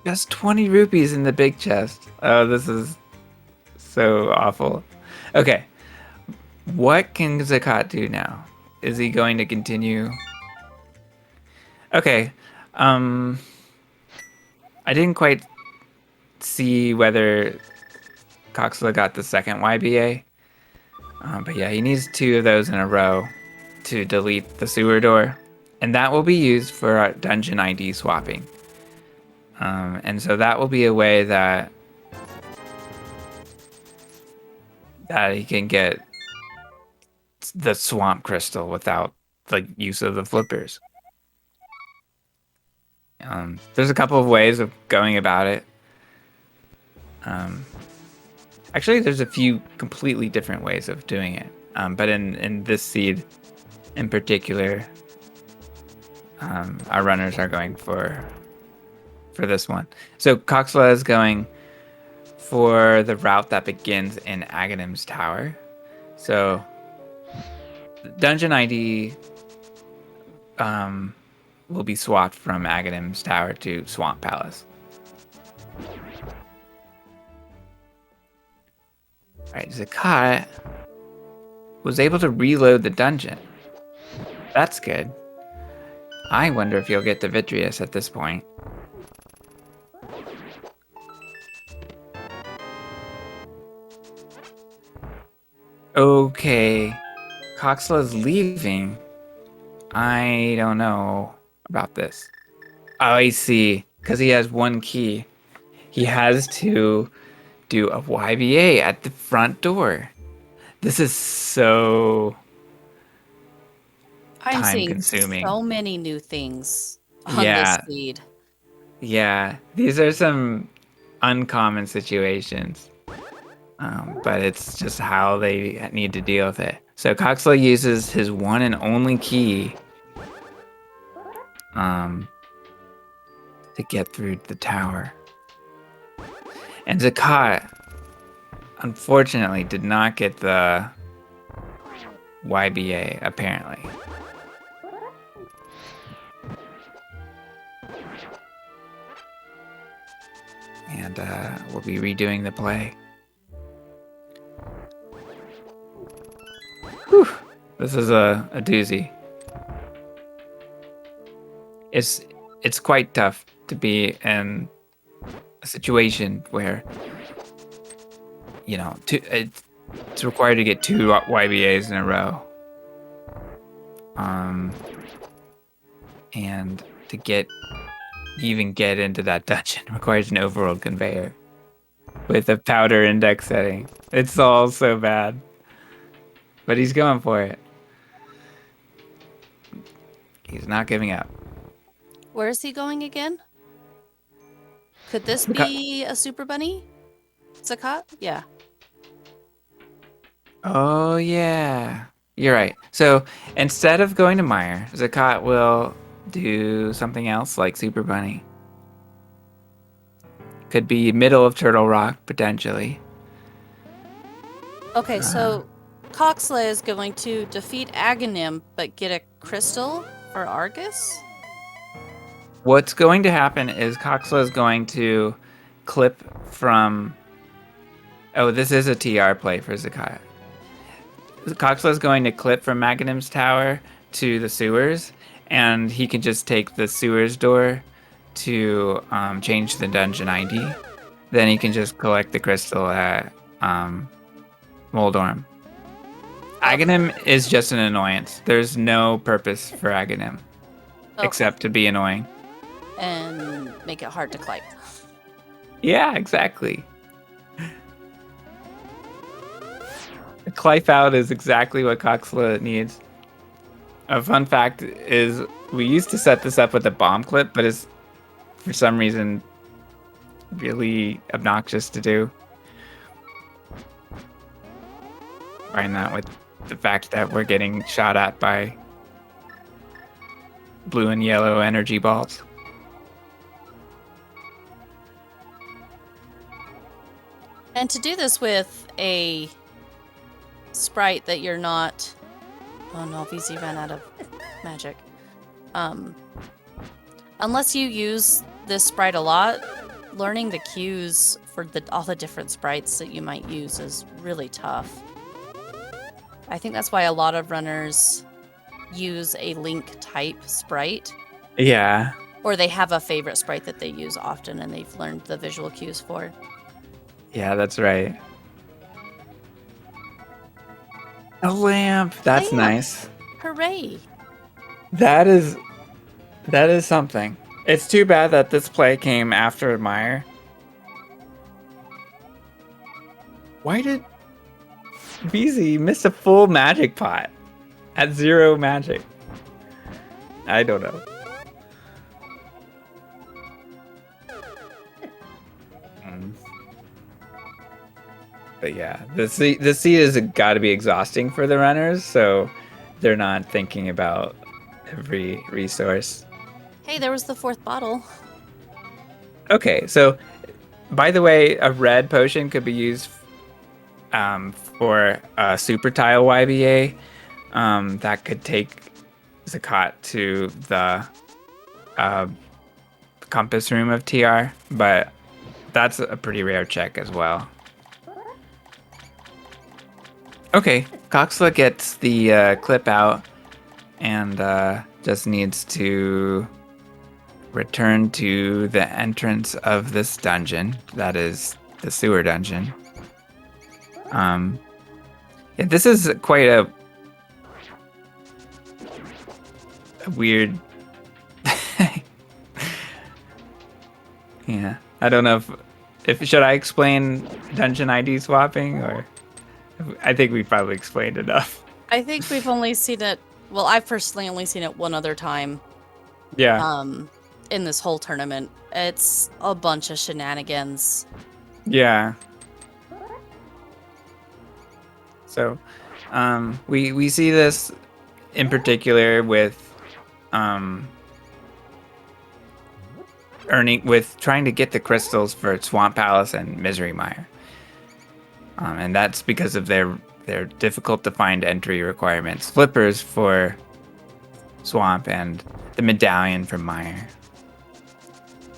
Just 20 rupees in the big chest. Oh, this is so awful. Okay. What can vZakat do now? Is he going to continue? Okay. I didn't quite see whether Coxla got the second YBA. But yeah, he needs 2 of those in a row to delete the sewer door. And that will be used for dungeon ID swapping. And so that will be a way that he can get the swamp crystal without the use of the flippers. There's a couple of ways of going about it. Actually, there's a few completely different ways of doing it. But in this seed in particular, our runners are going for this one. So Coxla is going for the route that begins in Aghanim's Tower. So dungeon ID will be swapped from Aghanim's Tower to Swamp Palace. Alright, vZakat was able to reload the dungeon. That's good. I wonder if you'll get the Vitreous at this point. Okay. Coxla's leaving. I don't know about this. Oh, I see. Because he has 1 key. He has to do a YBA at the front door. This is so I'm seeing time-consuming. so many new things on Yeah. this seed. Yeah, these are some uncommon situations. But it's just how they need to deal with it. So Coxla uses his one and only key to get through the tower. And vZakat, unfortunately, did not get the YBA, apparently. And we'll be redoing the play. Whew. This is a doozy. It's quite tough to be in a situation where, you know, it's required to get 2 YBAs in a row. And to even get into that dungeon requires an overworld conveyor with a powder index setting. It's all so bad. But he's going for it. He's not giving up. Where is he going again? Could this be a super bunny? vZakat? Yeah. Oh, yeah. You're right. So instead of going to Mire, vZakat will do something else like Super Bunny. Could be middle of Turtle Rock, potentially. Okay, so Coxla is going to defeat Aghanim, but get a crystal for Argus? What's going to happen is Coxla is going to clip from... Oh, this is a TR play for vZakat. Coxla is going to clip from Aghanim's Tower to the sewers, and he can just take the sewers door to change the dungeon ID. Then he can just collect the crystal at Moldorm. Aghanim is just an annoyance. There's no purpose for Aghanim except to be annoying. And make it hard to climb. Yeah, exactly. A Clife out is exactly what Coxla needs. A fun fact is we used to set this up with a bomb clip, but it's for some reason really obnoxious to do. Find that with the fact that we're getting shot at by blue and yellow energy balls. And to do this with a sprite that you're not... Oh no, VZ ran out of magic. Unless you use this sprite a lot, learning the cues for all the different sprites that you might use is really tough. I think that's why a lot of runners use a link type sprite. Yeah. Or they have a favorite sprite that they use often and they've learned the visual cues for. Yeah, that's right. A lamp. That's nice. Hooray. That is something. It's too bad that this play came after Meyer. Why did BZ miss a full magic pot at 0 magic? I don't know. But yeah, the seed has got to be exhausting for the runners, so they're not thinking about every resource. Hey, there was the 4th bottle. Okay, so by the way, a red potion could be used for a super tile YBA that could take vZakat to the compass room of TR, but that's a pretty rare check as well. Okay, Coxla gets the clip out and just needs to return to the entrance of this dungeon. That is the sewer dungeon. Yeah, this is quite a weird... Yeah, I don't know if should I explain dungeon ID swapping, or... I think we probably explained enough. I think we've only seen it... Well, I've personally only seen it one other time. Yeah. In this whole tournament. It's a bunch of shenanigans. Yeah. So, we see this in particular with trying to get the crystals for Swamp Palace and Misery Mire. And that's because of their difficult to find entry requirements. Flippers for Swamp and the medallion for Mire.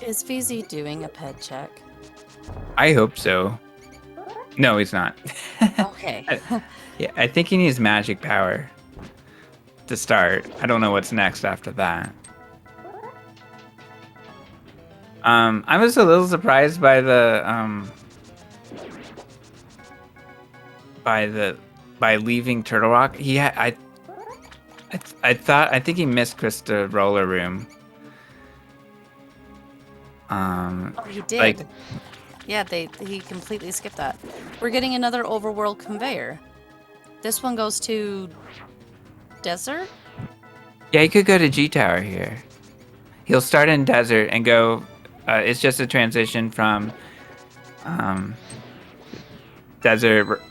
Is VZ doing a ped check? I hope so. No, he's not. Okay. I think he needs magic power to start. I don't know what's next after that. I was a little surprised by by leaving Turtle Rock. I think he missed Krista Roller Room. Oh, he did. Yeah, he completely skipped that. We're getting another overworld conveyor. This one goes to Desert? Yeah, he could go to G Tower here. He'll start in Desert and go... it's just a transition from Desert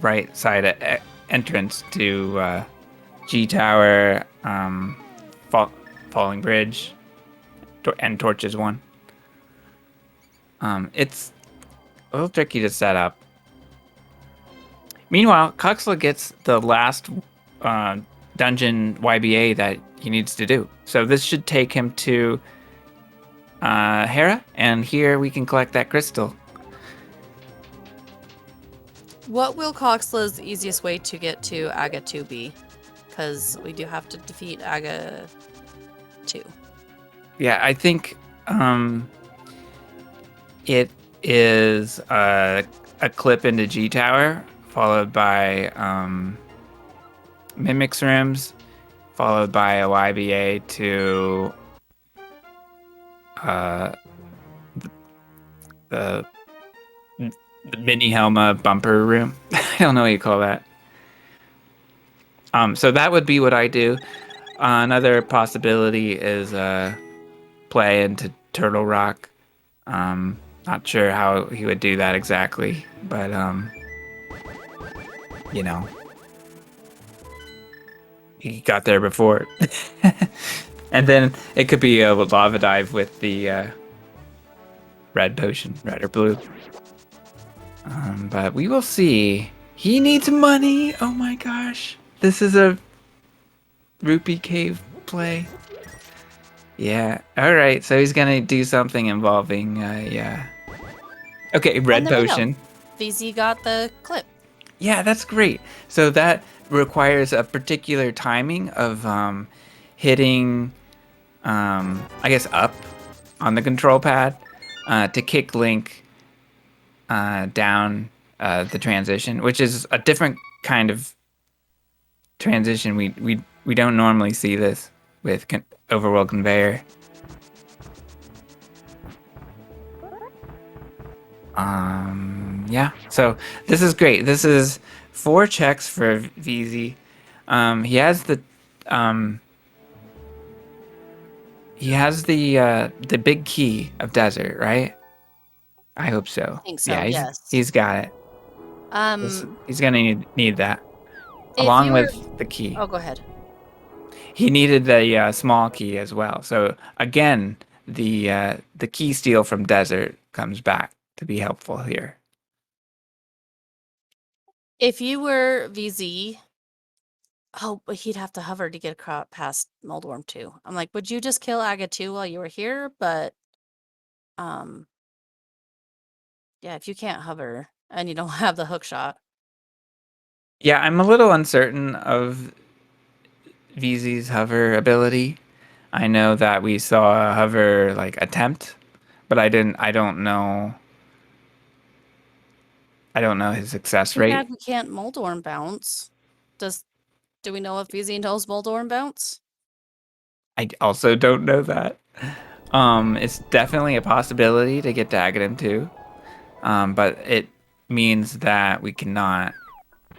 right side entrance to G Tower, Falling Bridge, and Torches 1. It's a little tricky to set up. Meanwhile, Coxla gets the last dungeon YBA that he needs to do. So this should take him to Hera, and here we can collect that crystal. What will Coxla's easiest way to get to Aga 2 be? Because we do have to defeat Aga 2. Yeah, I think it is a clip into G Tower, followed by Mimics Rooms, followed by a YBA to the Mini Helma bumper room. I don't know what you call that. So that would be what I do. Another possibility is play into Turtle Rock. Not sure how he would do that exactly, but you know, he got there before. And then it could be a lava dive with the red potion, red or blue. But we will see. He needs money. Oh my gosh. This is a rupee cave play. Yeah. All right. So he's gonna do something involving yeah. Okay, And red there we go. potion. VZ got the clip. Yeah, that's great. So that requires a particular timing of hitting, I guess, up on the control pad to kick Link down the transition, which is a different kind of transition. We don't normally see this with overworld conveyor. Yeah. So this is great. This is 4 checks for VZ. He has the the big key of desert, right? I hope so. I think so, Yeah, yes. he's got it. He's gonna need that If along you were... with the key. Oh, go ahead. He needed the small key as well. So again, the key steal from desert comes back to be helpful here. If you were VZ... Oh, but he'd have to hover to get past Moldworm 2. I'm like, would you just kill Aga 2 while you were here? But, yeah, if you can't hover and you don't have the hook shot. Yeah, I'm a little uncertain of VZ's hover ability. I know that we saw a hover like attempt, but I don't know his success Too rate. bad we can't Moldworm bounce. Do we know if VZ knows Moldworm bounce? I also don't know that. It's definitely a possibility to get to Agadim too. But it means that we cannot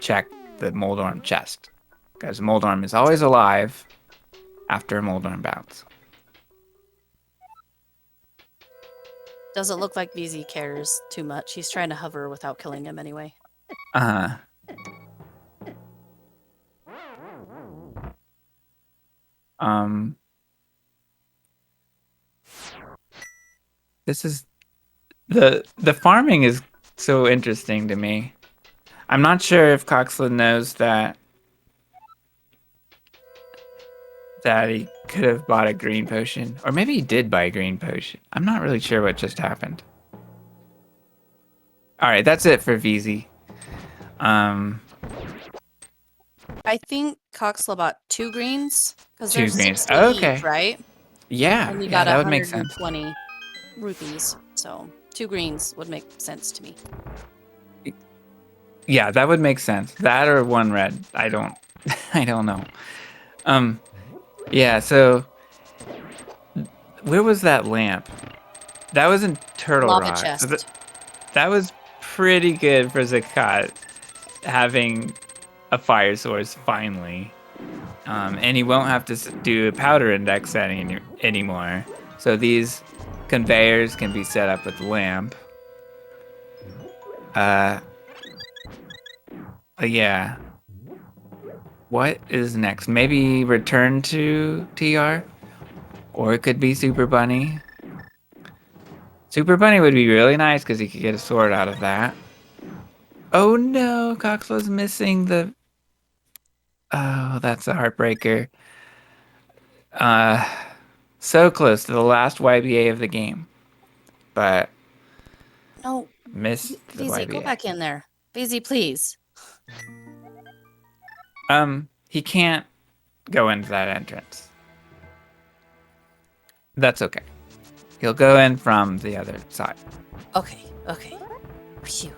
check the Moldorm chest. Because Moldorm is always alive after a Moldorm bounce. Doesn't look like VZ cares too much. He's trying to hover without killing him anyway. Uh-huh. This is the farming is so interesting to me. I'm not sure if Coxla knows that he could have bought a green potion, or maybe he did buy a green potion. I'm not really sure what just happened. All right, that's it for VZ. I think Coxla bought 2 greens because 2 there's greens. 60 Okay. each, right? Yeah, And you yeah, got that would make sense. 120 rupees, so 2 greens would make sense to me. Yeah, that would make sense. That or 1 red. I don't know. Yeah, so where was that lamp? That was in Turtle Lava Rock. chest. So that was pretty good for Zakat having a fire source finally. And he won't have to do a powder index setting anymore. So these conveyors can be set up with lamp. Yeah. What is next? Maybe return to TR? Or it could be Super Bunny. Super Bunny would be really nice because he could get a sword out of that. Oh no, Coxla's missing the... Oh, that's a heartbreaker. So close to the last YBA of the game. But... No, missed the VZ, YBA. go back in there. VZ, please. He can't go into that entrance. That's okay. He'll go in from the other side. Okay. Phew.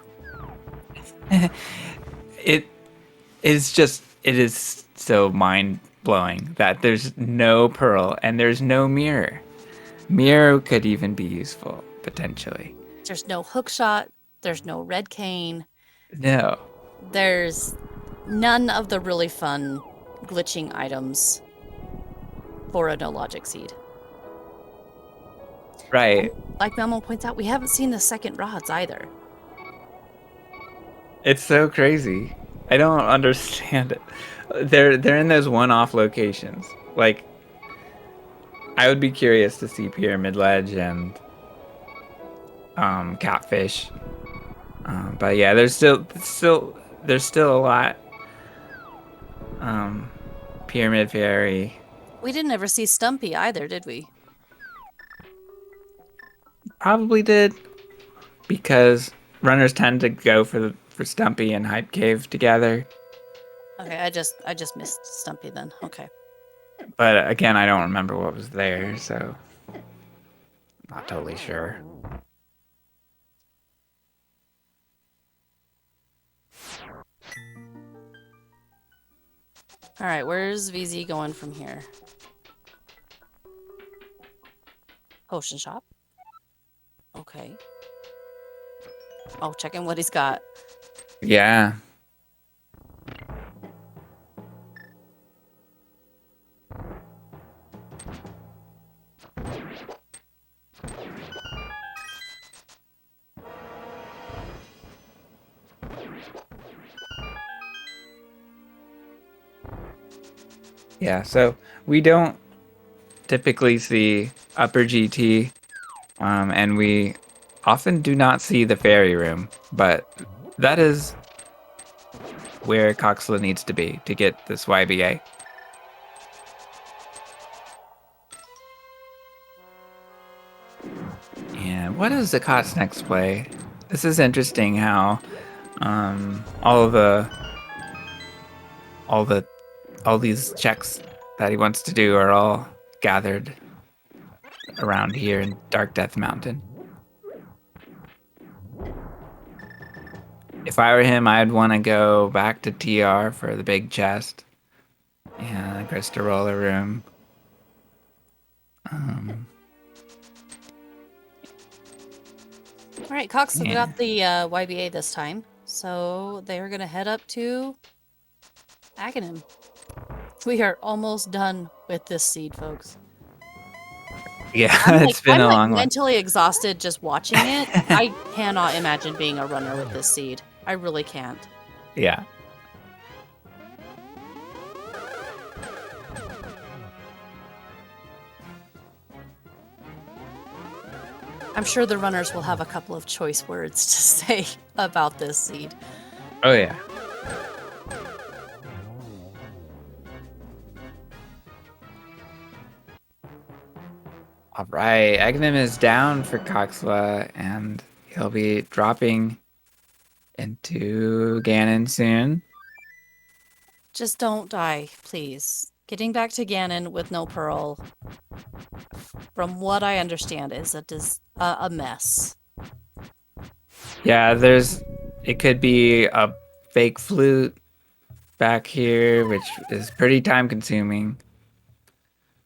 It is so mind-blowing that there's no pearl and there's no mirror. Mirror could even be useful, potentially. There's no hook shot. There's no red cane. No. There's none of the really fun glitching items for a no logic seed. Right. Like Melmo points out, we haven't seen the second rods either. It's so crazy. I don't understand it. They're in those one-off locations. Like, I would be curious to see Pyramid Ledge and Catfish. But yeah, there's still a lot. Um, Pyramid Fairy We didn't ever see Stumpy either, did we? probably did because runners tend to go for Stumpy and Hype Cave together. Okay, I just missed Stumpy then. Okay. But again, I don't remember what was there, so not totally sure. All right, where's VZ going from here? Potion shop. Okay. Oh, checking what he's got. Yeah. Yeah, so we don't typically see upper GT, and we often do not see the fairy room, but that is where Coxla needs to be to get this YBA. And what is Zakat's next play? This is interesting how all the all these checks that he wants to do are all gathered around here in Dark Death Mountain. If I were him, I'd want to go back to TR for the big chest and the crystal roller room. All right, Cox Yeah. got the YBA this time, so they're gonna head up to Aghanim. We are almost done with this seed, folks. Yeah, it's been a long one. Mentally exhausted just watching it. I cannot imagine being a runner with this seed. I really can't. Yeah. I'm sure the runners will have a couple of choice words to say about this seed. Oh, yeah. All right, Aghanim is down for Coxla, and he'll be dropping into Ganon soon. Just don't die, please. Getting back to Ganon with no pearl, from what I understand, is a mess. Yeah, it could be a fake flute back here, which is pretty time consuming.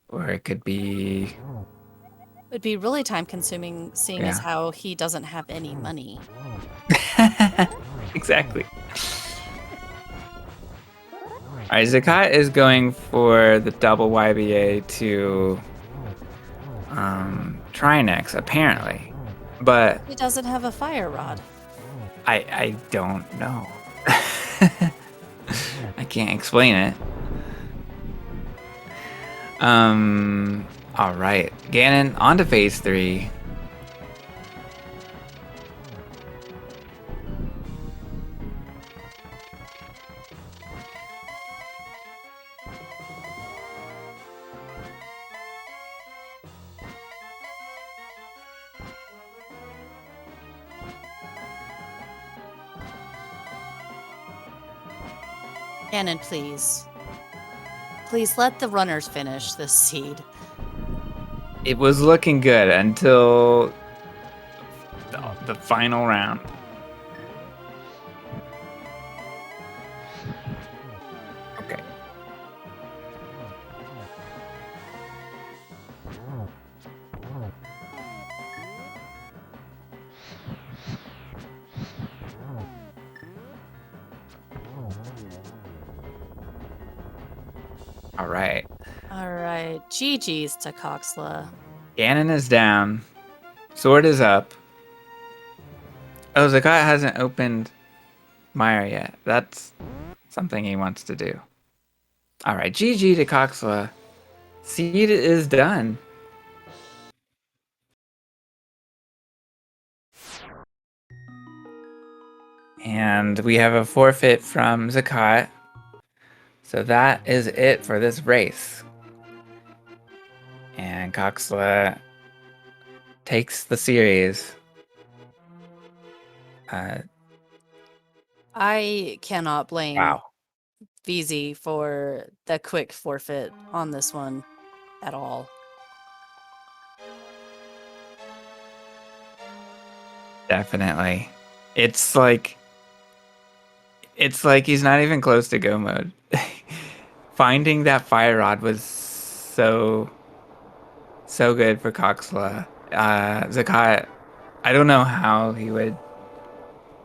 Or it could be, It'd be really time consuming seeing as Yeah. how he doesn't have any money. exactly. All right, Zakat is going for the double YBA to Trinex, apparently. But He doesn't have a fire rod. I don't know. I can't explain it. All right, Ganon on to phase 3. Ganon, please. Please let the runners finish this seed. It was looking good until the final round. Okay. All right. All right, GG's to Coxla. Ganon is down. Sword is up. Oh, Zakat hasn't opened Mire yet. That's something he wants to do. All right, GG to Coxla. Seed is done. And we have a forfeit from vZakat. So that is it for this race. And Coxla takes the series. I cannot blame Wow. VZ for the quick forfeit on this one at all. Definitely. It's like he's not even close to go mode. Finding that fire rod was so good for Coxla. Zakat, I don't know how he would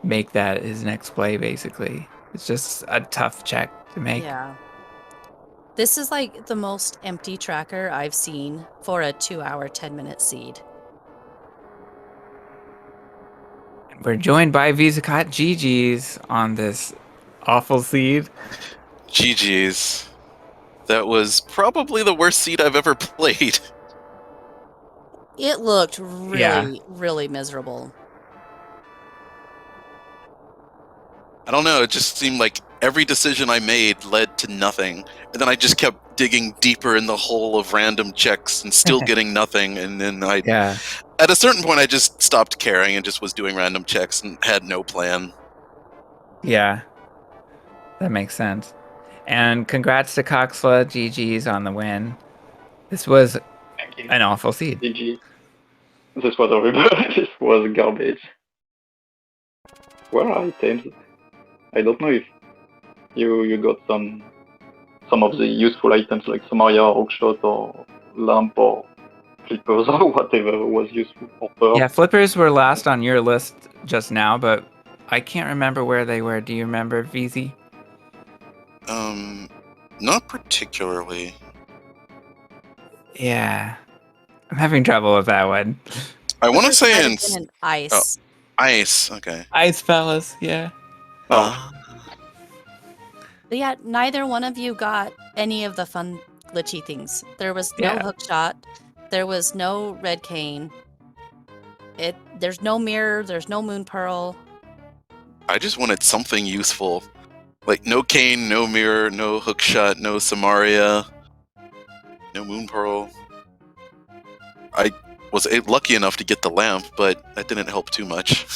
make that his next play, basically. It's just a tough check to make. Yeah. This is like the most empty tracker I've seen for a 2-hour, 10-minute seed. We're joined by vZakat. GG's on this awful seed. GG's. That was probably the worst seed I've ever played. It looked really, Yeah. really miserable. I don't know, it just seemed like every decision I made led to nothing. And then I just kept digging deeper in the hole of random checks and still getting nothing. And then Yeah. at a certain point, I just stopped caring and just was doing random checks and had no plan. Yeah. That makes sense. And congrats to Coxla. GG's on the win. This was an awful seed. GG. This was horrible. This was garbage. Where are items? I don't know if you got some of the useful items like Samaria, Hookshot, or Lamp, or Flippers, or whatever was useful for Pearl. Yeah, flippers were last on your list just now, but I can't remember where they were. Do you remember, VZ? Not particularly. Yeah. I'm having trouble with that one. I want to say Might in have been an ice. Ice. Okay. Ice Palace, yeah. Oh, But yeah, neither one of you got any of the fun glitchy things. There was no Yeah. hook shot. There was no red cane. There's no mirror. There's no moon pearl. I just wanted something useful. Like no cane, no mirror, no hookshot, no Samaria, no moon pearl. I was lucky enough to get the lamp, but that didn't help too much.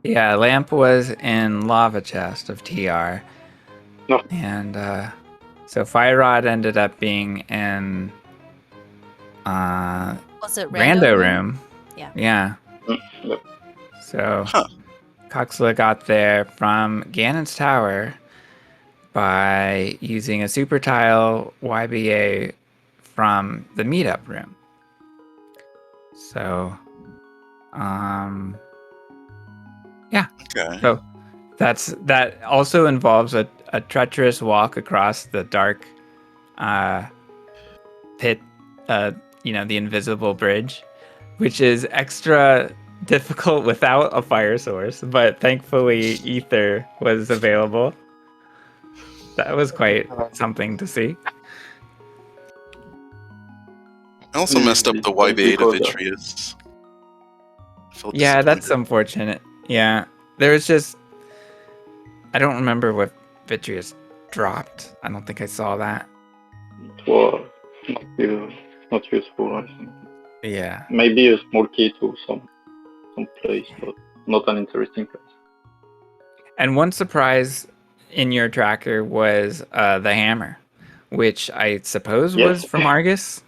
Yeah, Lamp was in Lava Chest of TR. No. And so Fire Rod ended up being in Was it Rando Room. Yeah. Yeah. Yep. So Huh. Coxla got there from Ganon's Tower by using a super tile YBA from the meetup room. So, yeah. Okay. So that also involves a treacherous walk across the dark pit, the invisible bridge, which is extra difficult without a fire source, but thankfully ether was available. That was quite something to see. I also messed up the YBA to because, Vitreous. Felt Yeah, that's disappointed. unfortunate. Yeah, there was just I don't remember what Vitreous dropped. I don't think I saw that. it was not useful, I think. Yeah. Maybe a small key to some place, but not an interesting place. And one surprise in your tracker was the hammer, which I suppose Yes. was from Argus.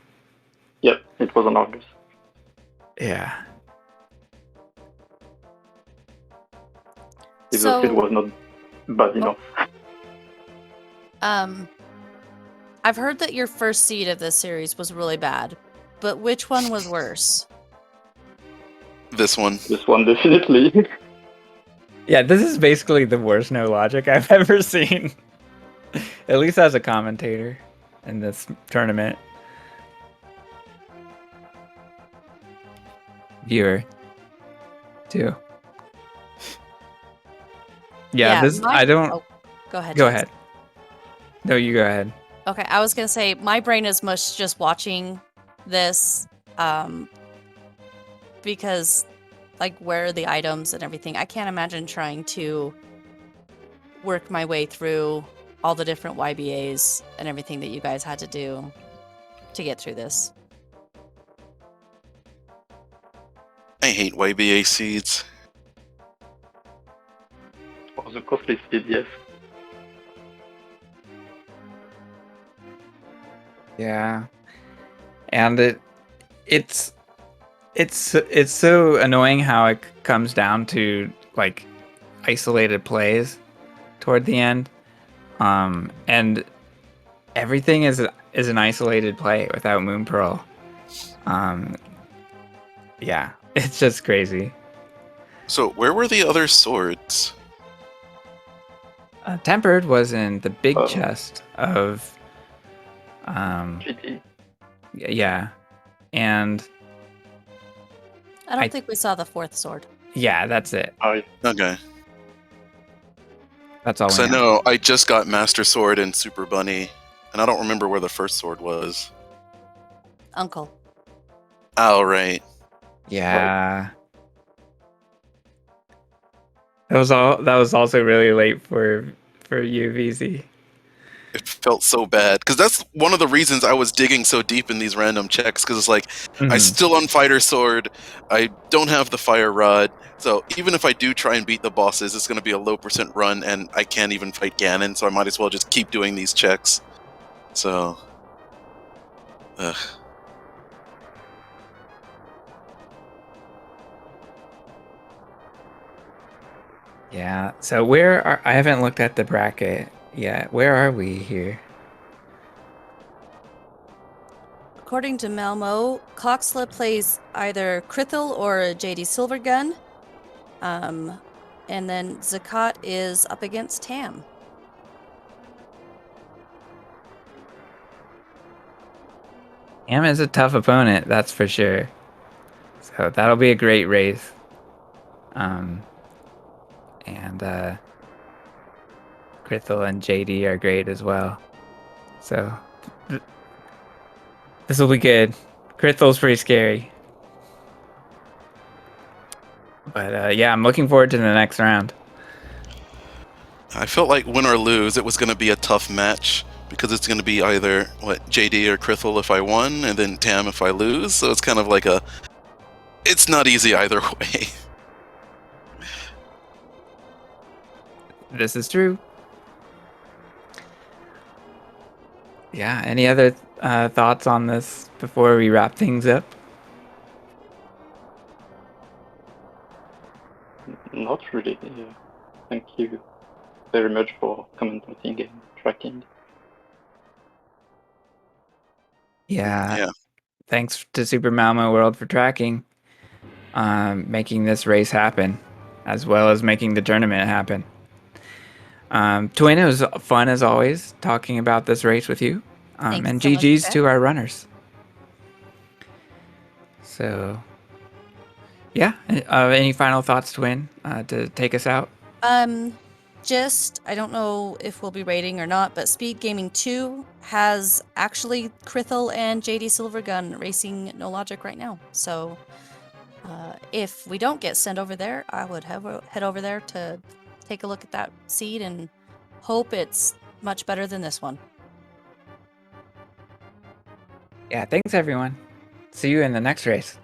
Yep, it was an Argus. Yeah. The seed was not bad enough. I've heard that your first seed of this series was really bad, but which one was worse? This one. This one definitely. Yeah, this is basically the worst no logic I've ever seen. At least as a commentator in this tournament. Viewer. Too. Yeah, this I don't Oh, go ahead. go James. ahead. No, you go ahead. Okay, I was gonna say my brain is mush just watching this, because like where are the items and everything. I can't imagine trying to work my way through all the different YBAs and everything that you guys had to do to get through this. I hate YBA seeds. For the costly speed, yes. Yeah, and it's so annoying how it comes down to like isolated plays toward the end, and everything is an isolated play without Moon Pearl. Yeah, it's just crazy. So where were the other swords? Tempered was in the big Oh. chest of, GT. yeah, and I don't I- think we saw the fourth sword. yeah, that's it. I Okay. That's all. Because We I know I just got Master Sword and Super Bunny, and I don't remember where the first sword was. Uncle. Oh, right. Yeah. That was also really late for you, VZ. It felt so bad. Because that's one of the reasons I was digging so deep in these random checks, because it's like, I still on Fighter Sword, I don't have the Fire Rod, so even if I do try and beat the bosses, it's going to be a low % run, and I can't even fight Ganon, so I might as well just keep doing these checks. So... Ugh. Yeah. So I haven't looked at the bracket yet. Where are we here? According to Malmo, Coxla plays either Krithel or a JD Silvergun. And then vZakat is up against Tam. Am is a tough opponent, that's for sure. So that'll be a great race. And Krithel and JD are great as well. So this will be good. Krithel's pretty scary. But yeah, I'm looking forward to the next round. I felt like win or lose, it was going to be a tough match, because it's going to be either, JD or Krithel if I won, and then Tam if I lose, so it's kind of like it's not easy either way. This is true. Yeah, any other thoughts on this before we wrap things up? not really. Thank you very much for commentating and tracking. Yeah. Yeah. Thanks to Super Malmo World for tracking, making this race happen, as well as making the tournament happen. Twin, it was fun as always talking about this race with you. Thanks And so much, GG's Jeff. to our runners. So, yeah. Any final thoughts, Twin, to take us out? I don't know if we'll be rating or not, but SpeedGaming 2 has actually Krithel and JD Silvergun racing No Logic right now. So if we don't get sent over there, I would head over there to take a look at that seed and hope it's much better than this one. Yeah, thanks everyone. See you in the next race.